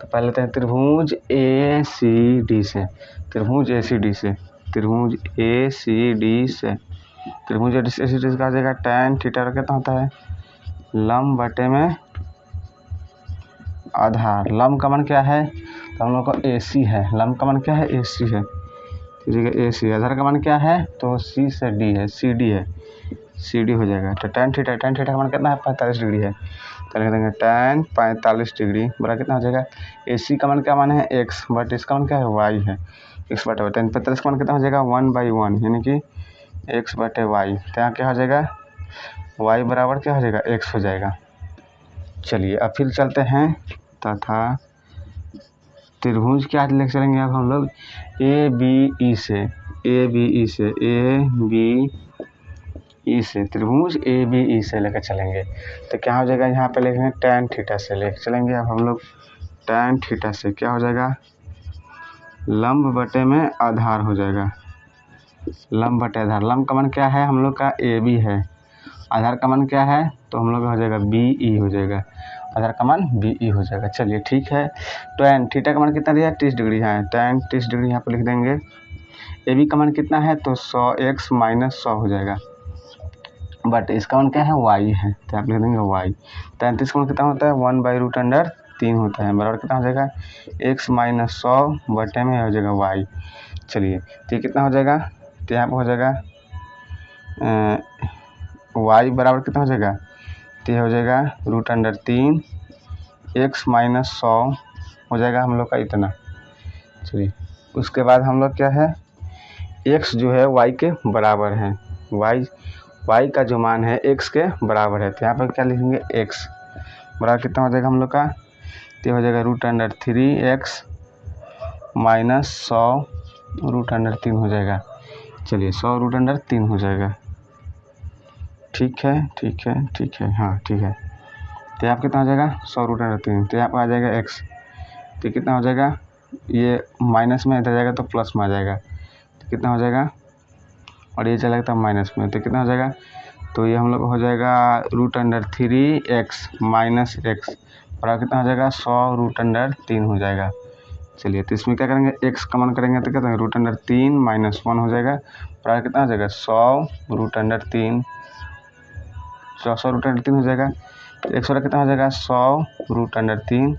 तो पहले लेते हैं त्रिभुज ACD से, त्रिभुज ACD से, त्रिभुज ACD से, त्रिभुज ACD से कहा जाएगा tan थीटा कितना होता है, लंब बटे में आधार। लंब का मान क्या है, तो हम लोग को AC है, लंब का मान क्या है, AC है, ठीक है AC। आधार का मान क्या है, तो C से D है, CD है, CD हो जाएगा। तो tan थीटा का मान कितना है, 45 डिग्री है, तो लिख देंगे tan 45 डिग्री बराबर कितना हो जाएगा, AC का मान क्या मान है x, बट इसका मान क्या है y है, x बटे y। tan 45 का मान कितना हो जाएगा 1/1 यानी कि x बटे y। तो यहाँ क्या हो जाएगा, y बराबर क्या हो जाएगा, x हो जाएगा। चलिए अब फिर चलते हैं तथा त्रिभुज क्या लेकर चलेंगे अब हम लोग ABE से, ABE से, ABE से, त्रिभुज ABE से लेकर चलेंगे। तो क्या हो जाएगा, यहाँ पे लिखेंगे tan थीटा से लेकर चलेंगे अब हम लोग, tan थीटा से क्या हो जाएगा, लंब बटे में आधार हो जाएगा, लंब बटे आधार। लंब का मान क्या है हम लोग का AB है, आधार का मान क्या है, तो हम लोग का हो जाएगा BE हो जाएगा, आधार का मान BE हो जाएगा। चलिए ठीक है, tan थीटा का मान कितना दिया है, 30 डिग्री है, tan 30 डिग्री यहाँ पर लिख देंगे। AB का मान कितना है, तो 100x माइनस 100 हो जाएगा, बट इसका मान क्या है, y है, तो आप लिख देंगे y। tan 30 का मान कितना होता है, 1/√3 होता है, बराबर कितना हो जाएगा, x माइनस 100 बटे में हो जाएगा y। चलिए तो ये कितना हो जाएगा, तो यहाँ पर हो जाएगा y बराबर कितना हो जाएगा, तो ये हो जाएगा √3 x माइनस 100 हो जाएगा हम लोग का इतना। चलिए उसके बाद हम लोग क्या है, x जो है y के बराबर है, y का जो मान है x के बराबर है, तो यहाँ पर क्या लिखेंगे x बराबर कितना हो जाएगा हम लोग का, तो हो जाएगा √3x माइनस 100 √3 हो जाएगा। चलिए 100 √3 हो जाएगा, ठीक है ठीक है ठीक है, हाँ ठीक है। तो यहाँ कितना हो जाएगा 100 √3, तो यहाँ पर आ जाएगा x, तो कितना हो जाएगा, ये माइनस में इधर जाएगा तो प्लस में आ जाएगा, तो कितना हो जाएगा, और ये चलेगा तब माइनस में, तो कितना हो जाएगा, तो ये हम लोग हो जाएगा √3x माइनस x बराबर कितना हो जाएगा 100 √3 हो जाएगा। चलिए तो इसमें क्या करेंगे, x का मान करेंगे तो क्या करेंगे, √3 माइनस 1 हो जाएगा, बराबर कितना हो जाएगा 100 √3, 100 √3 हो जाएगा। तो x वाला कितना हो जाएगा 100 √3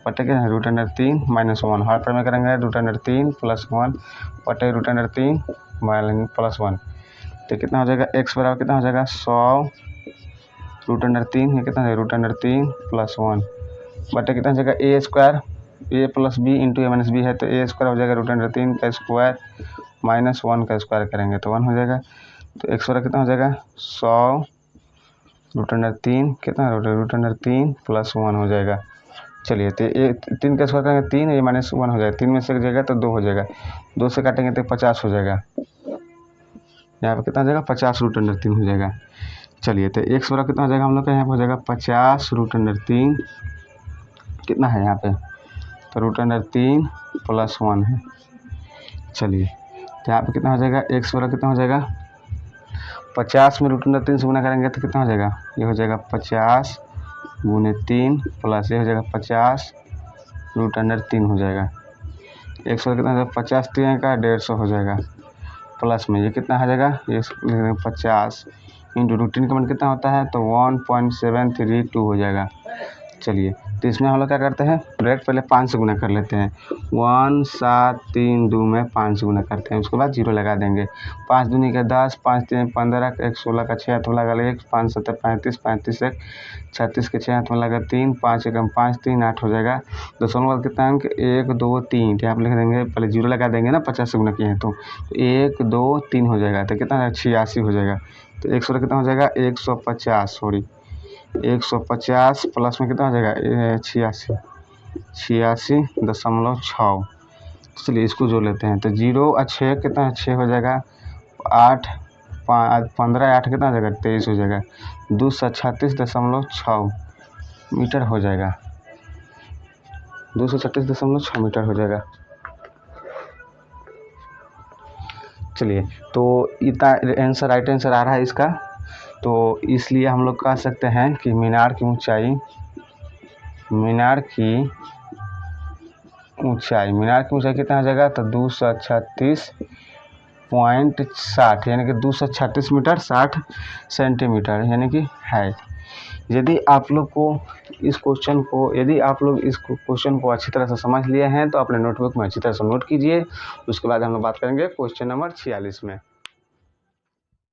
बटे क्या है √3 माइनस 1, हर पर में करेंगे √3 प्लस 1 बटे √3 माइनस प्लस 1, तो कितना हो जाएगा x बराबर कितना हो जाएगा 100 √3, ये कितना है √3 प्लस 1 बटे कितना हो जाएगा a² a plus b into a minus b है, तो a² हो जाएगा √3 का स्क्वायर माइनस 1 का स्क्वायर करेंगे तो 1 हो जाएगा। तो x वाला कितना हो जाएगा 100 √3 कितना √3 प्लस 1 हो जाएगा। चलिए तो ये 3 का स्क्वायर करेंगे 3, ये माइनस 1 हो जाएगा, 3 में से एक जाएगा तो 2 हो जाएगा, 2 से काटेंगे तो 50 हो जाएगा, यहाँ पर कितना हो जाएगा 50 √3 हो जाएगा। चलिए तो x बराबर कितना हो जाएगा हम लोग का, यहाँ पर हो जाएगा 50 √3 कितना है यहाँ पे, तो √3 प्लस 1 है। चलिए तो यहाँ पे कितना हो जाएगा, x बराबर कितना हो जाएगा 50 में √3 से गुना करेंगे तो कितना हो जाएगा, ये हो जाएगा 50 गुने 3 प्लस ये हो जाएगा 50 √3 हो जाएगा। x बराबर कितना हो जाएगा 50 3 का 150 हो जाएगा, प्लस में ये कितना हो जाएगा, ये 50 इंटू √3 का मान कितना होता है, तो 1.732 हो जाएगा। चलिए तो इसमें हम लोग क्या करते हैं, डायरेक्ट पहले 5 से गुना कर लेते हैं, 1 7 3 2 में 5 से गुना करते हैं, उसके बाद 0 लगा देंगे, 5 दूनी का 10, 5 3 15, 1 16 का 6 हाथ में लगा 1, 5 7 35, 35 1 36 के 6 हाथ में लगा 3, 5 1 5 3 8 हो जाएगा। दशमलव बाद कितना अंक 1 2 3, यहाँ पर लिख देंगे, पहले 0 लगा देंगे ना, 50 से गुना किए हैं तो 1 2 3 हो जाएगा, तो कितना 86 हो जाएगा। तो 100 कितना हो जाएगा 150 सॉरी 150 प्लस में कितना हो जाएगा 86.6। चलिए इसको जोड़ लेते हैं, तो 0 और 6 कितना है 6 हो जाएगा, 8 15 8 कितना हो जाएगा 23 हो जाएगा, 236.6 मीटर हो जाएगा, 236.6 मीटर हो जाएगा। चलिए, तो इतना आंसर राइट आंसर आ रहा है इसका। तो इसलिए हम लोग कह सकते हैं कि मीनार की ऊंचाई कितना हो जाएगा, तो 236.60 यानी कि 236 मीटर 60 सेंटीमीटर यानी कि है। यदि आप लोग इस क्वेश्चन को अच्छी तरह से समझ लिए हैं तो अपने नोटबुक में अच्छी तरह से नोट कीजिए। उसके बाद हम लोग बात करेंगे क्वेश्चन नंबर 46 में।